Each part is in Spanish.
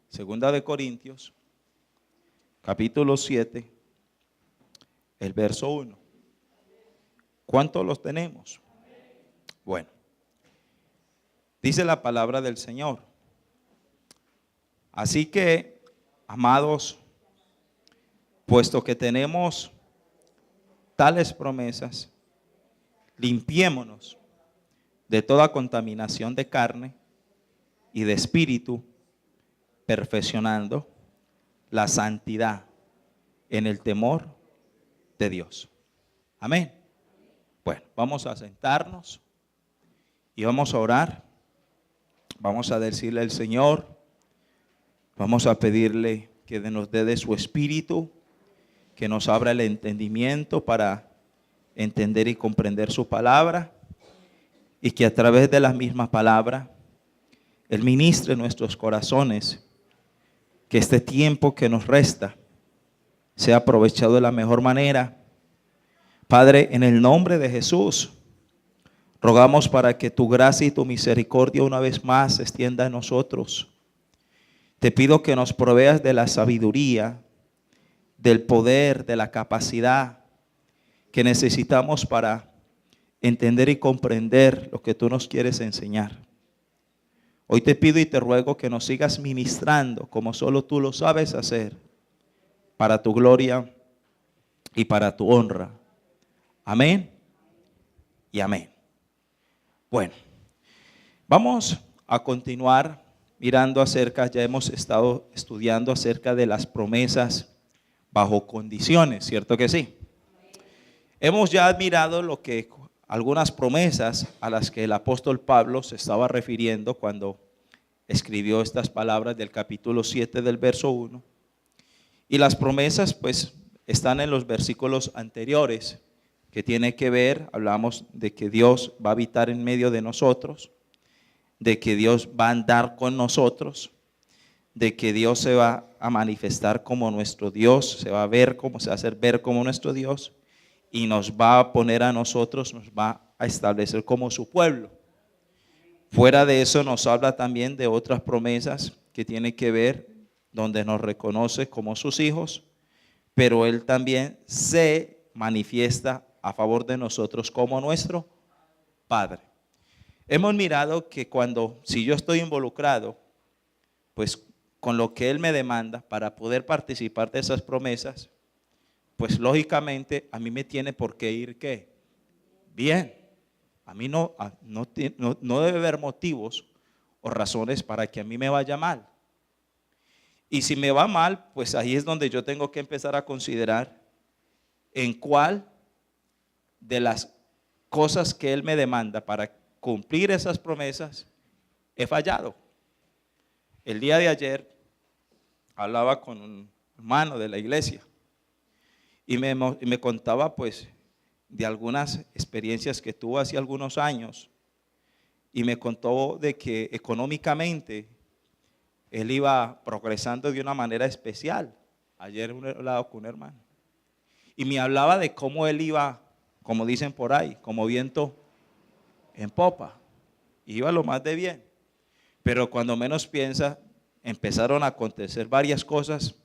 Segunda de Corintios, capítulo 7, el verso 1. ¿Cuántos los tenemos? Bueno, dice la palabra del Señor. Así que, amados, puesto que tenemos tales promesas, limpiémonos de toda contaminación de carne y de espíritu, perfeccionando la santidad en el temor de Dios. Amén. Bueno, vamos a sentarnos y vamos a orar. Vamos a decirle al Señor, vamos a pedirle que nos dé de su espíritu, que nos abra el entendimiento para entender y comprender su palabra, y que a través de la misma palabra Él ministre nuestros corazones, que este tiempo que nos resta sea aprovechado de la mejor manera. Padre, en el nombre de Jesús, rogamos para que tu gracia y tu misericordia una vez más se extienda en nosotros. Te pido que nos proveas de la sabiduría, del poder, de la capacidad que necesitamos para entender y comprender lo que tú nos quieres enseñar. Hoy te pido y te ruego que nos sigas ministrando como solo tú lo sabes hacer, para tu gloria y para tu honra. Amén y amén. Bueno, vamos a continuar mirando acerca, ya hemos estado estudiando acerca de las promesas bajo condiciones, ¿cierto que sí? Hemos ya admirado algunas promesas a las que el apóstol Pablo se estaba refiriendo cuando escribió estas palabras del capítulo 7 del verso 1. Y las promesas pues están en los versículos anteriores, que tiene que ver, hablamos de que Dios va a habitar en medio de nosotros, de que Dios va a andar con nosotros, de que Dios se va a manifestar como nuestro Dios, se va a hacer ver como nuestro Dios, y nos va a poner a nosotros, nos va a establecer como su pueblo. Fuera de eso nos habla también de otras promesas que tienen que ver donde nos reconoce como sus hijos, pero Él también se manifiesta a favor de nosotros como nuestro Padre. Hemos mirado que si yo estoy involucrado, pues con lo que Él me demanda para poder participar de esas promesas, pues lógicamente a mí me tiene por qué ir ¿qué? Bien. A mí no debe haber motivos o razones para que a mí me vaya mal. Y si me va mal, pues ahí es donde yo tengo que empezar a considerar en cuál de las cosas que Él me demanda para cumplir esas promesas he fallado. El día de ayer hablaba con un hermano de la iglesia y me contaba pues de algunas experiencias que tuvo hace algunos años, y me contó de que económicamente él iba progresando de una manera especial. Ayer he hablado con un hermano y me hablaba de cómo él iba, como dicen por ahí, como viento en popa, iba lo más de bien, pero cuando menos piensa empezaron a acontecer varias cosas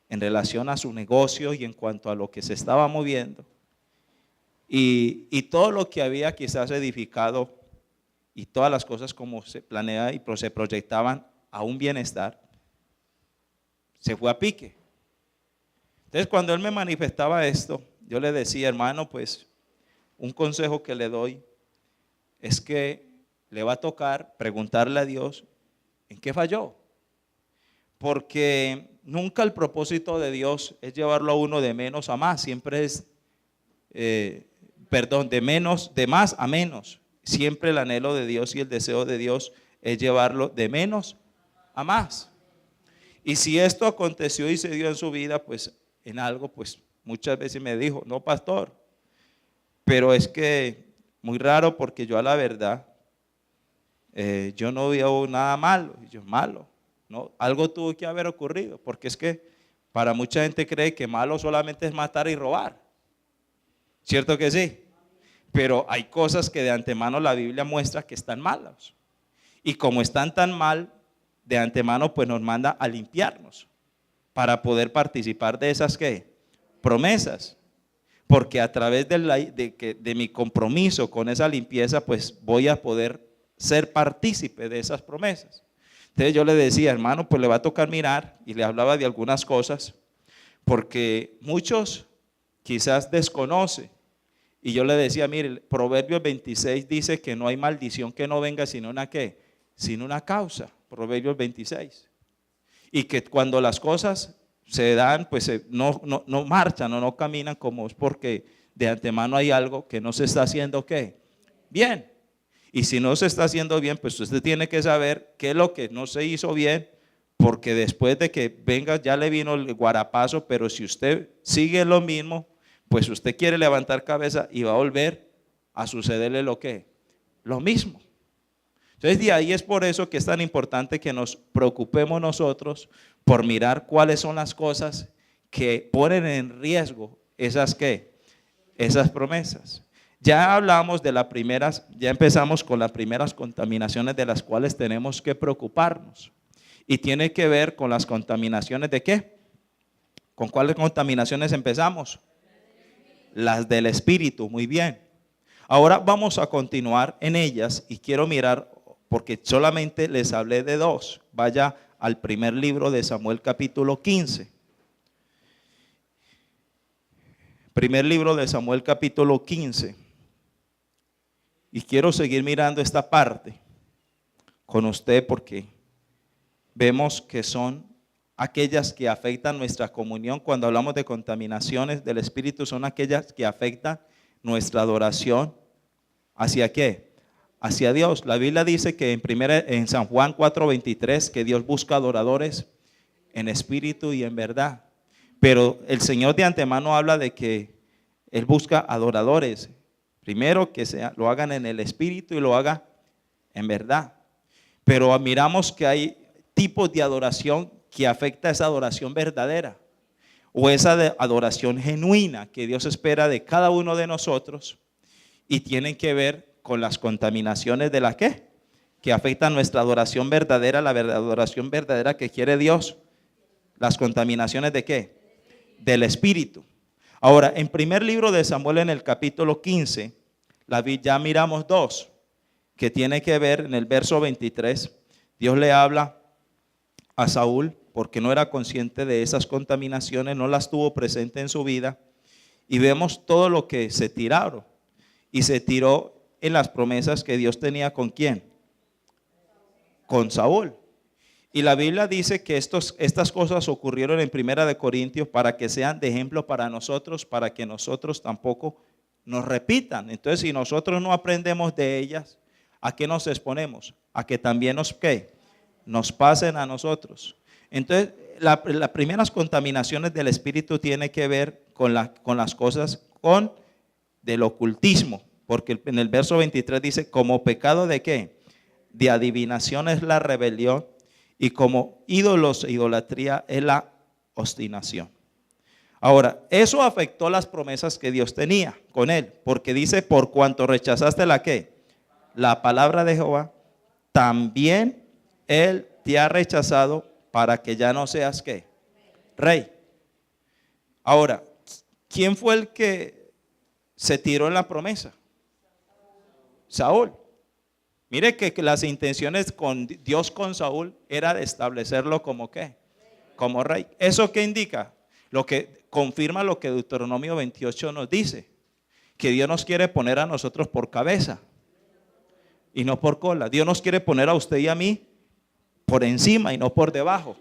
en relación a su negocio y en cuanto a lo que se estaba moviendo. Y todo lo que había quizás edificado y todas las cosas como se planeaba y se proyectaban a un bienestar, se fue a pique. Entonces cuando él me manifestaba esto, yo le decía, hermano, pues un consejo que le doy es que le va a tocar preguntarle a Dios en qué falló. Porque nunca el propósito de Dios es llevarlo a uno de menos a más, siempre es de más a menos. Siempre el anhelo de Dios y el deseo de Dios es llevarlo de menos a más. Y si esto aconteció y se dio en su vida, pues en algo, pues muchas veces me dijo, no pastor, pero es que muy raro porque yo a la verdad, yo no veo nada malo. Y yo, malo, no, algo tuvo que haber ocurrido, porque es que para mucha gente cree que malo solamente es matar y robar. ¿Cierto que sí? Pero hay cosas que de antemano la Biblia muestra que están malas. Y como están tan mal, de antemano pues nos manda a limpiarnos para poder participar de esas ¿qué? Promesas. Porque a través de mi compromiso con esa limpieza, pues voy a poder ser partícipe de esas promesas. Entonces yo le decía, hermano, pues le va a tocar mirar, y le hablaba de algunas cosas, porque muchos quizás desconocen. Y yo le decía, mire, el Proverbios 26 dice que no hay maldición que no venga sino una ¿qué? Sino una causa. Proverbios 26. Y que cuando las cosas se dan, pues no marchan o no caminan como es porque de antemano hay algo que no se está haciendo ¿qué? Bien. Y si no se está haciendo bien, pues usted tiene que saber qué es lo que no se hizo bien, porque después de que venga ya le vino el guarapazo, pero si usted sigue lo mismo, pues usted quiere levantar cabeza y va a volver a sucederle lo que, lo mismo. Entonces de ahí es por eso que es tan importante que nos preocupemos nosotros por mirar cuáles son las cosas que ponen en riesgo esas ¿qué? Esas promesas. Ya hablamos de las primeras, ya empezamos con las primeras contaminaciones de las cuales tenemos que preocuparnos. Y tiene que ver con las contaminaciones ¿de qué? ¿Con cuáles contaminaciones empezamos? Las del espíritu, muy bien. Ahora vamos a continuar en ellas y quiero mirar, porque solamente les hablé de dos. Vaya al primer libro de Samuel capítulo 15. Primer libro de Samuel capítulo 15. Y quiero seguir mirando esta parte con usted porque vemos que son aquellas que afectan nuestra comunión. Cuando hablamos de contaminaciones del espíritu, son aquellas que afectan nuestra adoración. ¿Hacia qué? Hacia Dios. La Biblia dice que en San Juan 4:23 que Dios busca adoradores en espíritu y en verdad. Pero el Señor de antemano habla de que Él busca adoradores. Primero que lo hagan en el espíritu y lo haga en verdad. Pero miramos que hay tipos de adoración que afecta esa adoración verdadera o esa adoración genuina que Dios espera de cada uno de nosotros y tienen que ver con las contaminaciones de la ¿qué? Que afectan nuestra adoración verdadera, la adoración verdadera que quiere Dios. Las contaminaciones ¿de qué? Del espíritu. Ahora, en primer libro de Samuel, en el capítulo 15, ya miramos dos, que tiene que ver en el verso 23. Dios le habla a Saúl porque no era consciente de esas contaminaciones, no las tuvo presente en su vida. Y vemos todo lo que se tiraron. Y se tiró en las promesas que Dios tenía ¿con quién? Con Saúl. Y la Biblia dice que estas cosas ocurrieron en Primera de Corintios para que sean de ejemplo para nosotros, para que nosotros tampoco nos repitan. Entonces, si nosotros no aprendemos de ellas, ¿a qué nos exponemos? A que también nos pasen a nosotros. Entonces, las primeras contaminaciones del espíritu tienen que ver con las cosas del ocultismo, porque en el verso 23 dice, como pecado ¿de qué? De adivinación es la rebelión. Y como ídolos e idolatría es la obstinación. Ahora, eso afectó las promesas que Dios tenía con él. Porque dice, por cuanto rechazaste la ¿qué? La palabra de Jehová, también él te ha rechazado para que ya no seas ¿qué? Rey. Ahora, ¿quién fue el que se tiró en la promesa? Saúl. Mire que las intenciones con Dios con Saúl era de establecerlo como ¿qué? Como rey. ¿Eso qué indica? Lo que confirma lo que Deuteronomio 28 nos dice, que Dios nos quiere poner a nosotros por cabeza y no por cola. Dios nos quiere poner a usted y a mí por encima y no por debajo.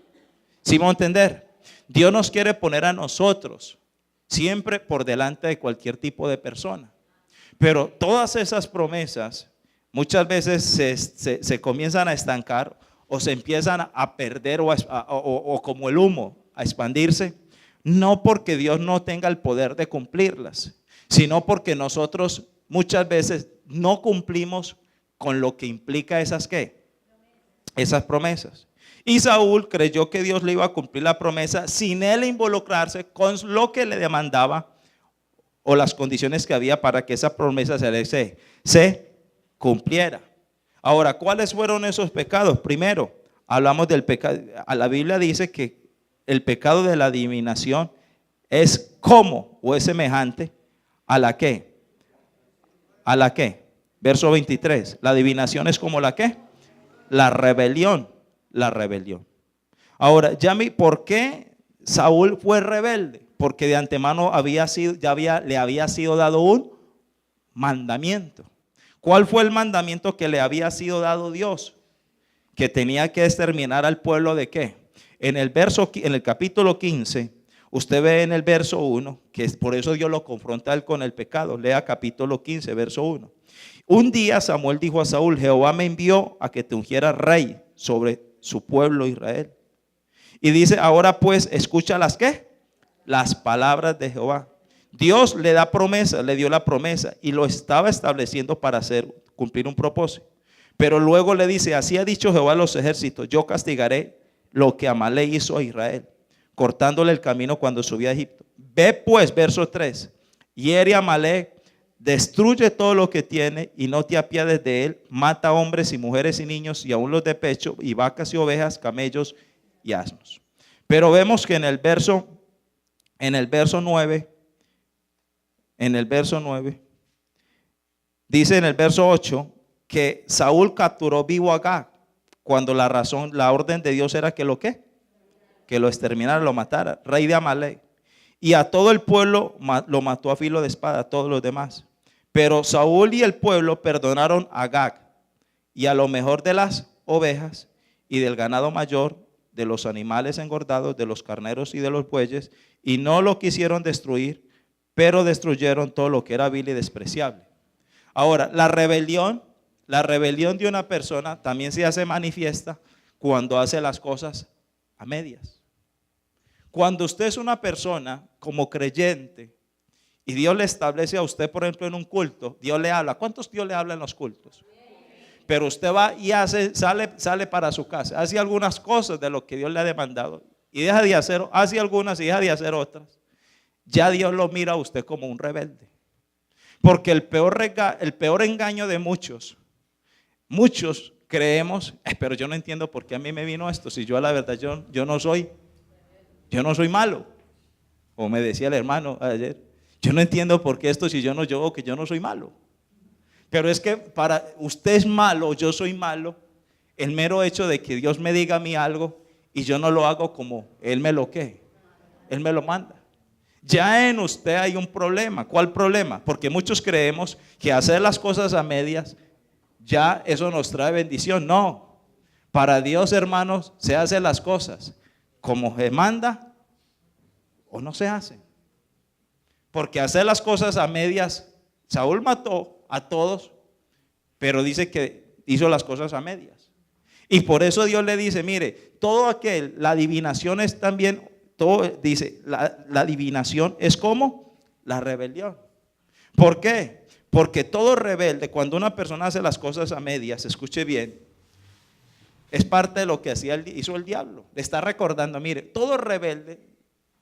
¿Sí vamos a entender? Dios nos quiere poner a nosotros siempre por delante de cualquier tipo de persona. Pero todas esas promesas muchas veces se comienzan a estancar o se empiezan a perder o como el humo a expandirse, no porque Dios no tenga el poder de cumplirlas, sino porque nosotros muchas veces no cumplimos con lo que implica esas promesas. Y Saúl creyó que Dios le iba a cumplir la promesa sin él involucrarse con lo que le demandaba o las condiciones que había para que esa promesa se cumpliera. Ahora, ¿cuáles fueron esos pecados? Primero, hablamos del pecado. A la Biblia dice que el pecado de la adivinación es como o es semejante a la que. ¿A la qué? Verso 23. La adivinación es como la qué. La rebelión. La rebelión. Ahora, ¿por qué Saúl fue rebelde? Porque de antemano le había sido dado un mandamiento. ¿Cuál fue el mandamiento que le había sido dado Dios? Que tenía que exterminar al pueblo ¿de qué? En el capítulo 15, usted ve en el verso 1, que por eso Dios lo confronta a él con el pecado. Lea capítulo 15, verso 1. Un día Samuel dijo a Saúl: Jehová me envió a que te ungiera rey sobre su pueblo Israel. Y dice: ahora pues escucha las ¿qué? Las palabras de Jehová. Dios le dio la promesa y lo estaba estableciendo para cumplir un propósito. Pero luego le dice: así ha dicho Jehová a los ejércitos: yo castigaré lo que Amalek hizo a Israel, cortándole el camino cuando subía a Egipto. Ve pues, verso 3, hiere a Amalek, destruye todo lo que tiene y no te apiades de él, mata hombres y mujeres y niños y aún los de pecho, y vacas y ovejas, camellos y asnos. Pero vemos que en el verso 9, dice en el verso 8 que Saúl capturó vivo a Agag, cuando la orden de Dios era que lo exterminara, lo matara, rey de Amalek. Y a todo el pueblo lo mató a filo de espada, a todos los demás. Pero Saúl y el pueblo perdonaron a Agag y a lo mejor de las ovejas y del ganado mayor, de los animales engordados, de los carneros y de los bueyes, y no lo quisieron destruir, pero destruyeron todo lo que era vil y despreciable. Ahora, la rebelión de una persona también se hace manifiesta cuando hace las cosas a medias. Cuando usted es una persona como creyente y Dios le establece a usted, por ejemplo, en un culto, Dios le habla. ¿Cuántos Dios le habla en los cultos? Pero usted va y sale para su casa, hace algunas cosas de lo que Dios le ha demandado y deja de hacer, hace algunas y deja de hacer otras. Ya Dios lo mira a usted como un rebelde. Porque el peor engaño de muchos creemos: pero yo no entiendo por qué a mí me vino esto, si yo a la verdad yo no soy malo. Como me decía el hermano ayer, yo no entiendo por qué esto, si yo no soy malo. Pero es que para usted es malo, yo soy malo, el mero hecho de que Dios me diga a mí algo y yo no lo hago como Él me lo manda. Ya en usted hay un problema. ¿Cuál problema? Porque muchos creemos que hacer las cosas a medias, ya eso nos trae bendición. No, para Dios, hermanos, se hacen las cosas como se manda o no se hacen. Porque hacer las cosas a medias, Saúl mató a todos, pero dice que hizo las cosas a medias. Y por eso Dios le dice: mire, la adivinación es también, dice, la adivinación es como la rebelión. ¿Por qué? Porque todo rebelde, cuando una persona hace las cosas a medias, escuche bien, es parte de lo que hizo el diablo. Le está recordando: mire, todo rebelde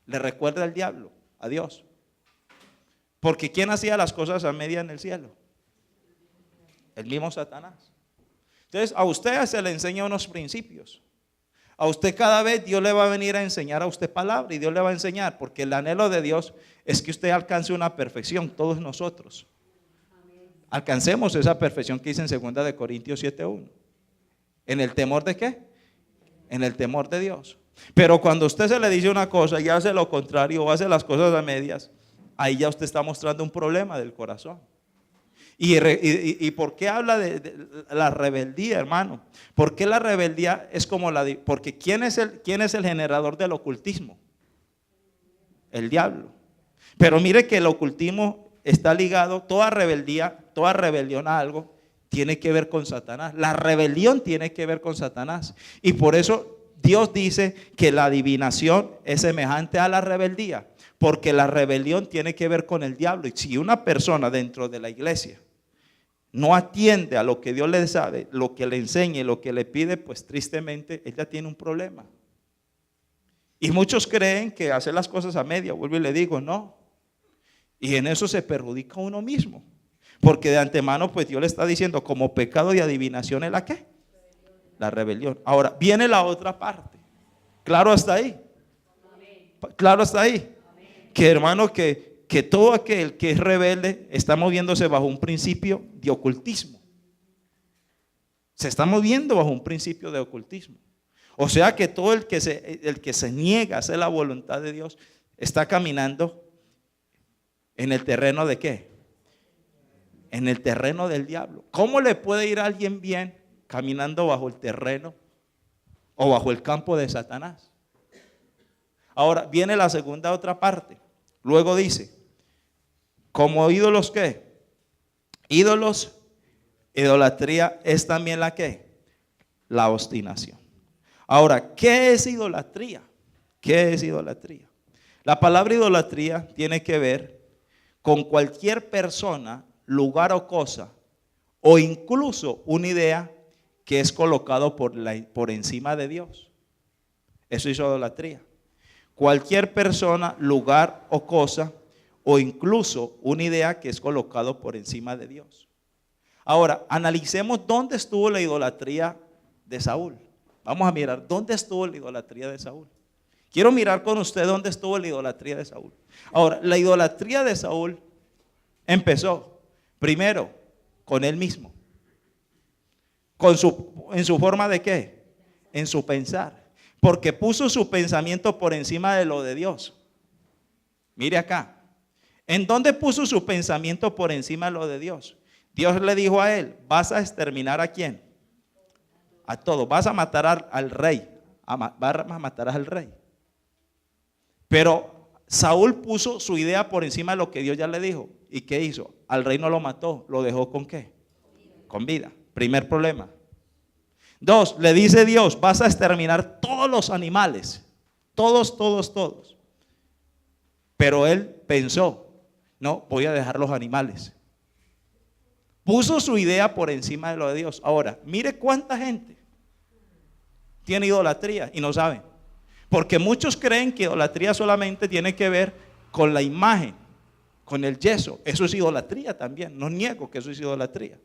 le recuerda al diablo, a Dios. Porque ¿quién hacía las cosas a medias en el cielo? El mismo Satanás. Entonces a usted se le enseña unos principios. A usted cada vez Dios le va a venir a enseñar a usted palabra, y Dios le va a enseñar, porque el anhelo de Dios es que usted alcance una perfección, todos nosotros. Alcancemos esa perfección que dice en 2 de Corintios 7:1. ¿En el temor de qué? En el temor de Dios. Pero cuando usted se le dice una cosa y hace lo contrario o hace las cosas a medias, ahí ya usted está mostrando un problema del corazón. ¿Y por qué habla de la rebeldía, hermano? ¿Por qué la rebeldía es como porque ¿quién es el generador del ocultismo? El diablo. Pero mire que el ocultismo está ligado, toda rebelión a algo tiene que ver con Satanás. La rebelión tiene que ver con Satanás. Y por eso Dios dice que la adivinación es semejante a la rebeldía, porque la rebelión tiene que ver con el diablo. Y si una persona dentro de la iglesia no atiende a lo que Dios le sabe, lo que le enseña y lo que le pide, pues tristemente ella tiene un problema. Y muchos creen que hacer las cosas a media, vuelvo y le digo, no. Y en eso se perjudica uno mismo. Porque de antemano pues Dios le está diciendo como pecado de adivinación es la ¿qué? la rebelión. Ahora, viene la otra parte. ¿Claro hasta ahí? ¿Claro hasta ahí? Que hermano, que todo aquel que es rebelde está moviéndose bajo un principio de ocultismo. Se está moviendo bajo un principio de ocultismo. O sea que todo el que se niega a hacer la voluntad de Dios está caminando en el terreno de ¿qué? En el terreno del diablo. ¿Cómo le puede ir a alguien bien caminando bajo el terreno o bajo el campo de Satanás? Ahora viene la segunda otra parte. Luego dice, como ídolos ¿qué? Ídolos, idolatría es también la ¿qué? La obstinación. Ahora, ¿qué es idolatría? ¿Qué es idolatría? La palabra idolatría tiene que ver con cualquier persona, lugar o cosa, o incluso una idea que es colocado por encima de Dios. Eso es idolatría. Cualquier persona, lugar o cosa, o incluso una idea que es colocado por encima de Dios. Ahora, analicemos dónde estuvo la idolatría de Saúl. Vamos a mirar dónde estuvo la idolatría de Saúl. Quiero mirar con usted dónde estuvo la idolatría de Saúl. Ahora, la idolatría de Saúl empezó primero con él mismo. ¿En su forma de qué? En su pensar. Porque puso su pensamiento por encima de lo de Dios. Mire acá. ¿En dónde puso su pensamiento por encima de lo de Dios? Dios le dijo a él, ¿vas a exterminar a quién? A todos. Vas a matar al rey. Vas a matar al rey. Pero Saúl puso su idea por encima de lo que Dios ya le dijo. ¿Y qué hizo? Al rey no lo mató. ¿Lo dejó con qué? Con vida. Primer problema. 2, le dice Dios, vas a exterminar todos los animales. Todos. Pero él pensó, no, voy a dejar los animales. Puso su idea por encima de lo de Dios. Ahora, mire cuánta gente tiene idolatría y no saben. Porque muchos creen que idolatría solamente tiene que ver con la imagen, con el yeso. Eso es idolatría también. No niego que eso es idolatría.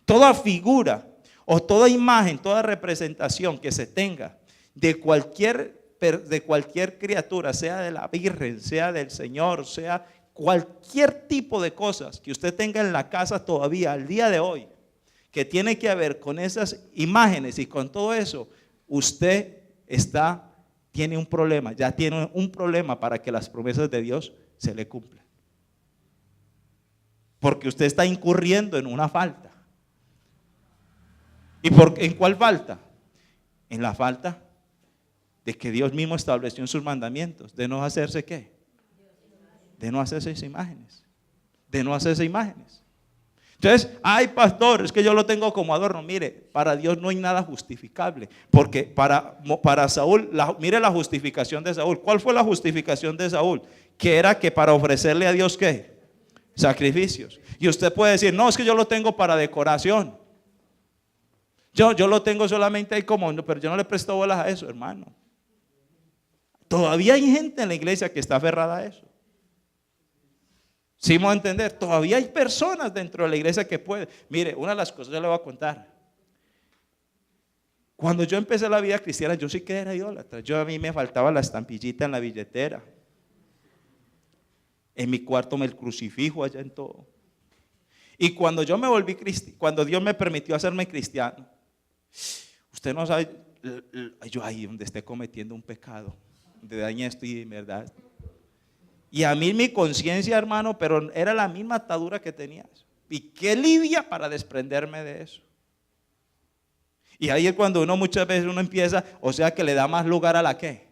Toda figura o toda imagen, toda representación que se tenga de cualquier criatura, sea de la Virgen, sea del Señor, sea cualquier tipo de cosas que usted tenga en la casa todavía al día de hoy, que tiene que ver con esas imágenes y con todo eso, usted tiene un problema, ya tiene un problema para que las promesas de Dios se le cumplan. Porque usted está incurriendo en una falta. ¿Y en cuál falta? En la falta de que Dios mismo estableció en sus mandamientos, de no hacerse ¿qué? De no hacerse imágenes. De no hacerse imágenes. Entonces, ay pastor, es que yo lo tengo como adorno. Mire, para Dios no hay nada justificable. Porque para Saúl, mire la justificación de Saúl. ¿Cuál fue la justificación de Saúl? Que era que para ofrecerle a Dios ¿qué? Sacrificios. Y usted puede decir, no, es que yo lo tengo para decoración. Yo lo tengo solamente ahí como, pero yo no le presto bolas a eso, hermano. Todavía hay gente en la iglesia que está aferrada a eso. ¿Sí vamos a entender? Todavía hay personas dentro de la iglesia que pueden. Mire, una de las cosas yo le voy a contar. Cuando yo empecé la vida cristiana, yo sí que era idólatra. A mí me faltaba la estampillita en la billetera. En mi cuarto el crucifijo allá en todo. Y cuando yo me volví cristiano, cuando Dios me permitió hacerme cristiano, usted no sabe, yo ahí donde esté cometiendo un pecado, donde dañé esto y en verdad. Y a mí mi conciencia, hermano, pero era la misma atadura que tenía. Y qué lidia para desprenderme de eso. Y ahí es cuando muchas veces uno empieza, o sea que le da más lugar a la ¿qué?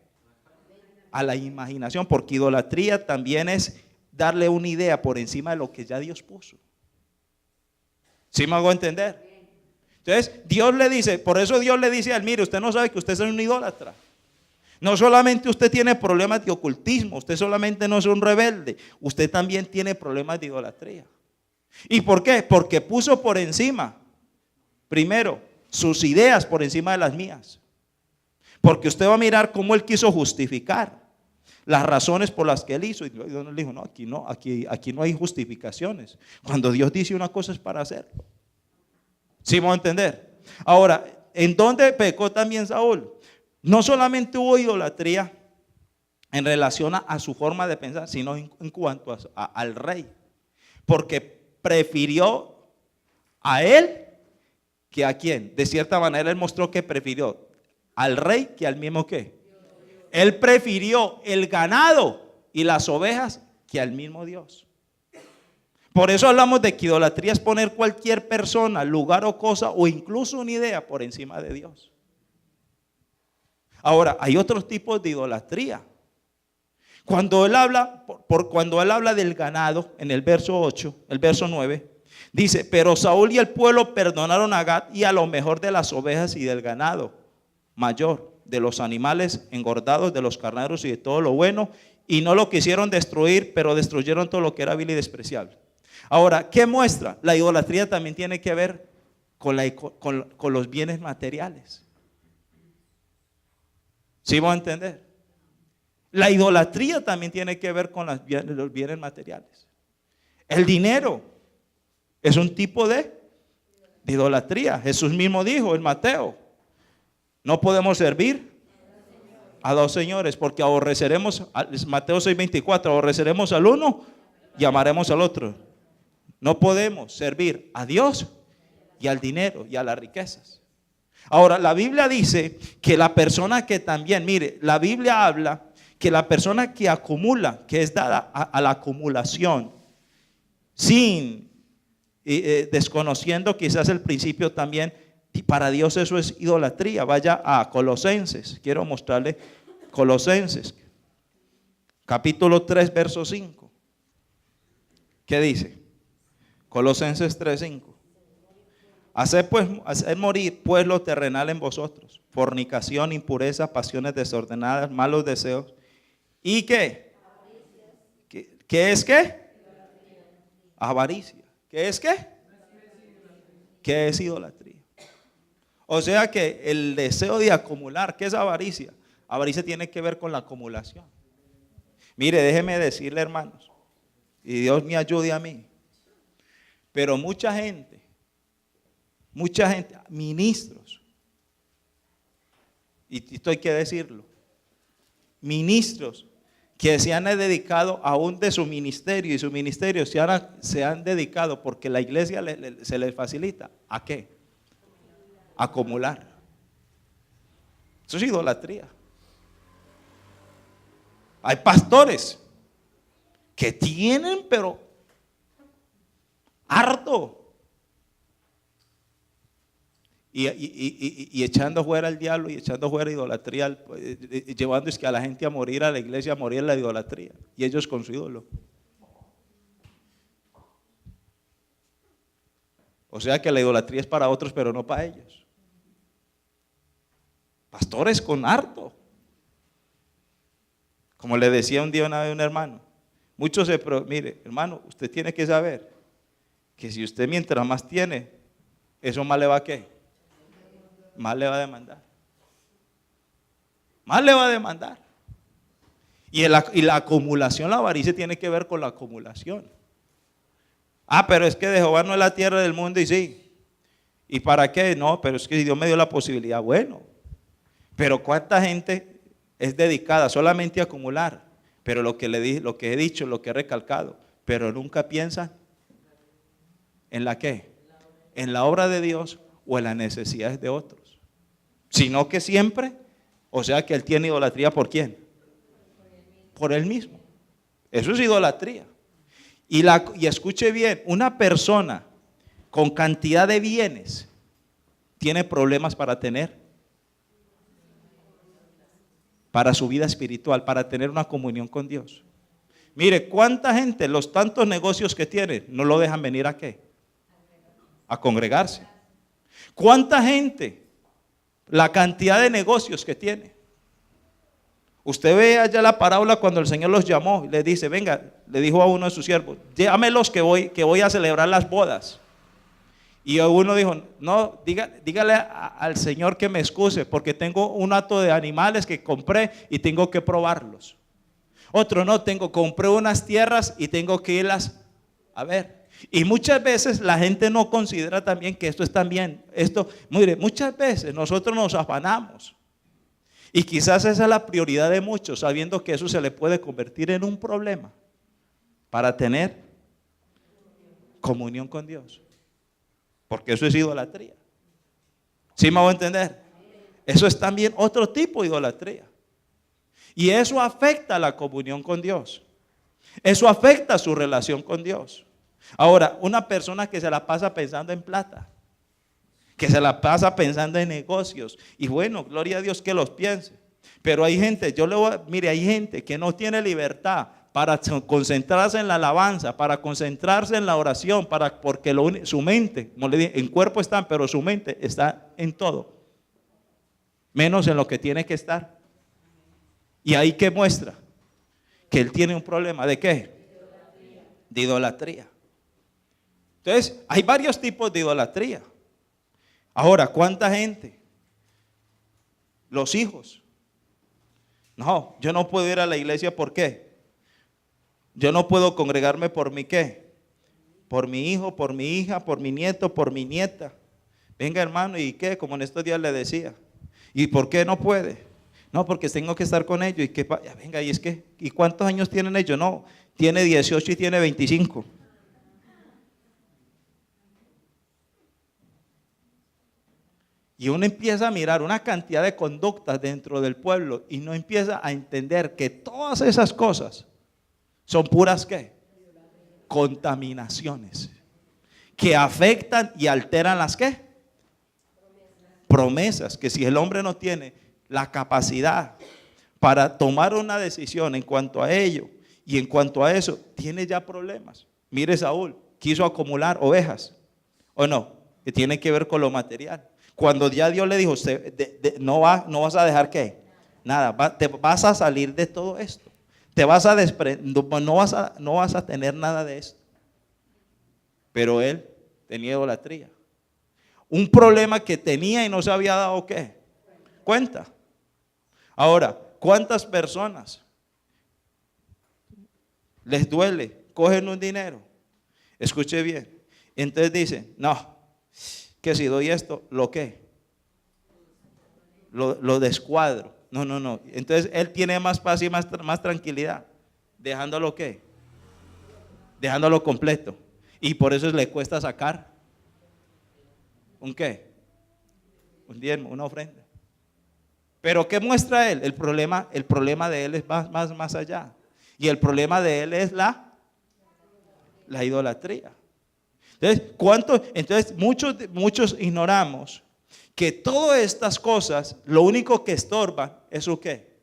A la imaginación, porque idolatría también es darle una idea por encima de lo que ya Dios puso. ¿Sí me hago entender? Entonces Dios le dice, por eso Dios le dice a él, mire, usted no sabe que usted es un idólatra. No solamente usted tiene problemas de ocultismo, usted solamente no es un rebelde, usted también tiene problemas de idolatría. ¿Y por qué? Porque puso por encima, primero, sus ideas por encima de las mías. Porque usted va a mirar cómo él quiso justificar las razones por las que él hizo. Y Dios le dijo, no, aquí no hay justificaciones. Cuando Dios dice una cosa es para hacerlo. ¿Sí vamos a entender? Ahora, ¿en dónde pecó también Saúl? No solamente hubo idolatría en relación a su forma de pensar, sino en cuanto al rey. Porque prefirió a él que a quién. De cierta manera él mostró que prefirió al rey que al mismo que. Él prefirió el ganado y las ovejas que al mismo Dios. Por eso hablamos de que idolatría es poner cualquier persona, lugar o cosa o incluso una idea por encima de Dios. Ahora, hay otros tipos de idolatría. Cuando él habla, cuando él habla del ganado, en el verso 8, el verso 9, dice, pero Saúl y el pueblo perdonaron a Gad y a lo mejor de las ovejas y del ganado mayor, de los animales engordados, de los carneros y de todo lo bueno, y no lo quisieron destruir, pero destruyeron todo lo que era vil y despreciable. Ahora, ¿qué muestra? La idolatría también tiene que ver con los bienes materiales. ¿Sí van a entender? La idolatría también tiene que ver con los bienes materiales. El dinero es un tipo de idolatría. Jesús mismo dijo en Mateo, no podemos servir a dos señores porque aborreceremos, Mateo 6:24, aborreceremos al uno y amaremos al otro. No podemos servir a Dios y al dinero y a las riquezas. Ahora, la Biblia dice que la persona que también, mire, la Biblia habla que la persona que acumula, que es dada a la acumulación, sin desconociendo quizás el principio también, y para Dios eso es idolatría. Vaya a Colosenses, quiero mostrarle Colosenses, capítulo 3, verso 5. ¿Qué dice? Colosenses 3:5. Hacer morir pues lo terrenal en vosotros, fornicación, impureza, pasiones desordenadas, malos deseos. ¿Y qué? ¿Qué es qué? Avaricia. ¿Qué es qué? ¿Qué es idolatría? O sea que el deseo de acumular, ¿qué es avaricia? Avaricia tiene que ver con la acumulación. Mire, déjeme decirle, hermanos, y Dios me ayude a mí, pero mucha gente, ministros, y esto hay que decirlo, ministros que se han dedicado aún de su ministerio, y su ministerio se han dedicado porque la iglesia se les facilita. ¿A qué? Acumular. Eso es idolatría. Hay pastores que tienen, pero harto. Y echando fuera al diablo y echando fuera idolatría, llevando es que a la gente a morir, a la iglesia a morir en la idolatría, y ellos con su ídolo. O sea que la idolatría es para otros, pero no para ellos. Pastores con harto. Como le decía un día una vez a un hermano, mire, hermano, usted tiene que saber que si usted mientras más tiene, eso más le va a ¿qué? Más le va a demandar. Más le va a demandar. Y la acumulación, la avaricia tiene que ver con la acumulación. Pero es que de Jehová no es la tierra del mundo, y sí. ¿Y para qué? No, pero es que Dios me dio la posibilidad. Bueno, pero ¿cuánta gente es dedicada solamente a acumular? Pero lo que he dicho, lo que he recalcado, pero nunca piensa en la ¿qué? En la obra de Dios o en las necesidades de otros. Sino que siempre, o sea que él tiene idolatría ¿por quién? Por él mismo. Eso es idolatría. Y escuche bien, una persona con cantidad de bienes tiene problemas para su vida espiritual, para tener una comunión con Dios. Mire, cuánta gente, los tantos negocios que tiene, no lo dejan venir ¿a qué? A congregarse. ¿Cuánta gente? La cantidad de negocios que tiene. Usted ve allá la parábola cuando el Señor los llamó y le dice, venga, le dijo a uno de sus siervos, llámelos que voy a celebrar las bodas. Y uno dijo, no, dígale al Señor que me excuse porque tengo un hato de animales que compré y tengo que probarlos. Otro, no, compré unas tierras y tengo que irlas a ver. Y muchas veces la gente no considera también que esto es también, mire, muchas veces nosotros nos afanamos. Y quizás esa es la prioridad de muchos, sabiendo que eso se le puede convertir en un problema para tener comunión con Dios. Porque eso es idolatría. ¿Sí me voy a entender? Eso es también otro tipo de idolatría. Y eso afecta la comunión con Dios. Eso afecta su relación con Dios. Ahora, una persona que se la pasa pensando en plata, que se la pasa pensando en negocios, y bueno, gloria a Dios que los piense. Pero hay gente, mire, hay gente que no tiene libertad para concentrarse en la alabanza, para concentrarse en la oración, porque su mente, como le dije, en cuerpo están, pero su mente está en todo, menos en lo que tiene que estar. Y ahí que muestra que él tiene un problema, ¿de qué? De idolatría. Entonces, hay varios tipos de idolatría. Ahora, ¿cuánta gente? Los hijos. No, yo no puedo ir a la iglesia, ¿por qué? Yo no puedo congregarme por mi ¿qué? Por mi hijo, por mi hija, por mi nieto, por mi nieta. Venga, hermano, ¿y qué? Como en estos días le decía. ¿Y por qué no puede? No, porque tengo que estar con ellos. ¿Y qué? Venga, ¿y es que? ¿Y cuántos años tienen ellos? No, tiene 18 y tiene 25. Y uno empieza a mirar una cantidad de conductas dentro del pueblo y no empieza a entender que todas esas cosas son puras ¿qué? Contaminaciones que afectan y alteran las ¿qué? Promesas, que si el hombre no tiene la capacidad para tomar una decisión en cuanto a ello y en cuanto a eso, tiene ya problemas. Mire, Saúl quiso acumular ovejas, ¿o no? Que tiene que ver con lo material. Cuando ya Dios le dijo, no vas a dejar ¿qué? Nada, te vas a salir de todo esto. Te vas a desprender, no vas a tener nada de esto. Pero él tenía idolatría. Un problema que tenía y no se había dado ¿qué? Cuenta. Ahora, ¿cuántas personas les duele? Cogen un dinero. Escuche bien. Entonces dicen, no, que si doy esto, ¿lo qué? Lo descuadro. No. Entonces él tiene más paz y más tranquilidad. ¿Dejándolo qué? Dejándolo completo. Y por eso le cuesta sacar ¿un qué? Un diezmo, una ofrenda. Pero ¿qué muestra él? El problema de él es más allá. Y el problema de él es la idolatría. Entonces muchos ignoramos que todas estas cosas, lo único que estorban es su ¿qué?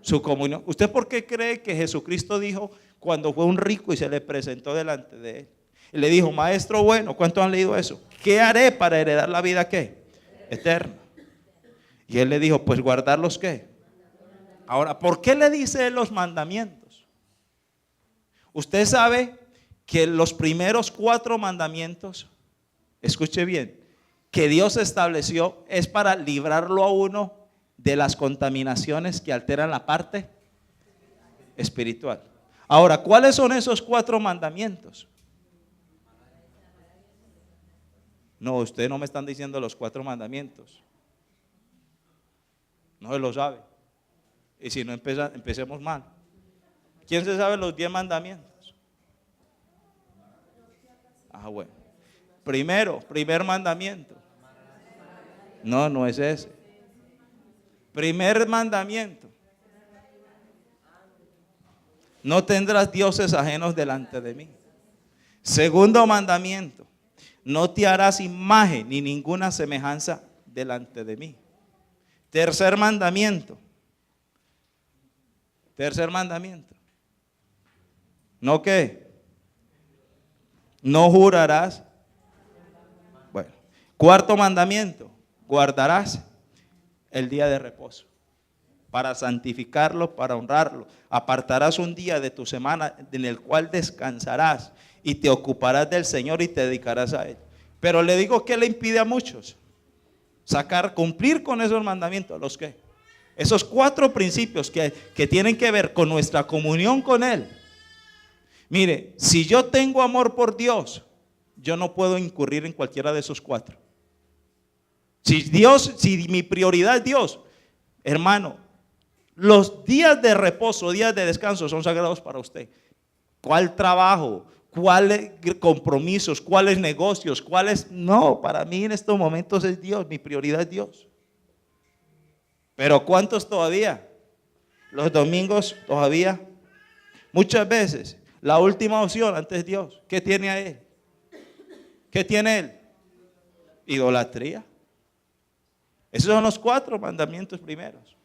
Su comunión. ¿Usted por qué cree que Jesucristo dijo cuando fue un rico y se le presentó delante de él? Y le dijo, maestro bueno, ¿cuántos han leído eso? ¿Qué haré para heredar la vida qué? Eterna. Y él le dijo, pues guardar los qué. Ahora, ¿por qué le dice él los mandamientos? Usted sabe que los primeros 4 mandamientos, escuche bien, que Dios estableció es para librarlo a uno de las contaminaciones que alteran la parte espiritual. Ahora, ¿cuáles son esos 4 mandamientos? No, ustedes no me están diciendo los 4 mandamientos. No se lo sabe. Y si no empecemos mal. ¿Quién se sabe los 10 mandamientos? Bueno. Primer mandamiento. No es ese. Primer mandamiento. No tendrás dioses ajenos delante de mí. Segundo mandamiento. No te harás imagen ni ninguna semejanza delante de mí. Tercer mandamiento. ¿No qué? No jurarás. Bueno. Cuarto mandamiento. Guardarás el día de reposo para santificarlo, para honrarlo. Apartarás un día de tu semana en el cual descansarás y te ocuparás del Señor y te dedicarás a Él. Pero le digo que le impide a muchos cumplir con esos mandamientos. ¿Los qué? Esos 4 principios que tienen que ver con nuestra comunión con Él. Mire, si yo tengo amor por Dios, yo no puedo incurrir en cualquiera de esos cuatro. Si mi prioridad es Dios, hermano, los días de reposo, días de descanso son sagrados para usted. ¿Cuál trabajo? ¿Cuáles compromisos? ¿Cuáles negocios? ¿Cuáles? No, para mí en estos momentos es Dios, mi prioridad es Dios. Pero ¿cuántos todavía? Los domingos todavía. Muchas veces, la última opción antes de Dios, ¿qué tiene a él? ¿Qué tiene él? Idolatría. Esos son los 4 mandamientos primeros.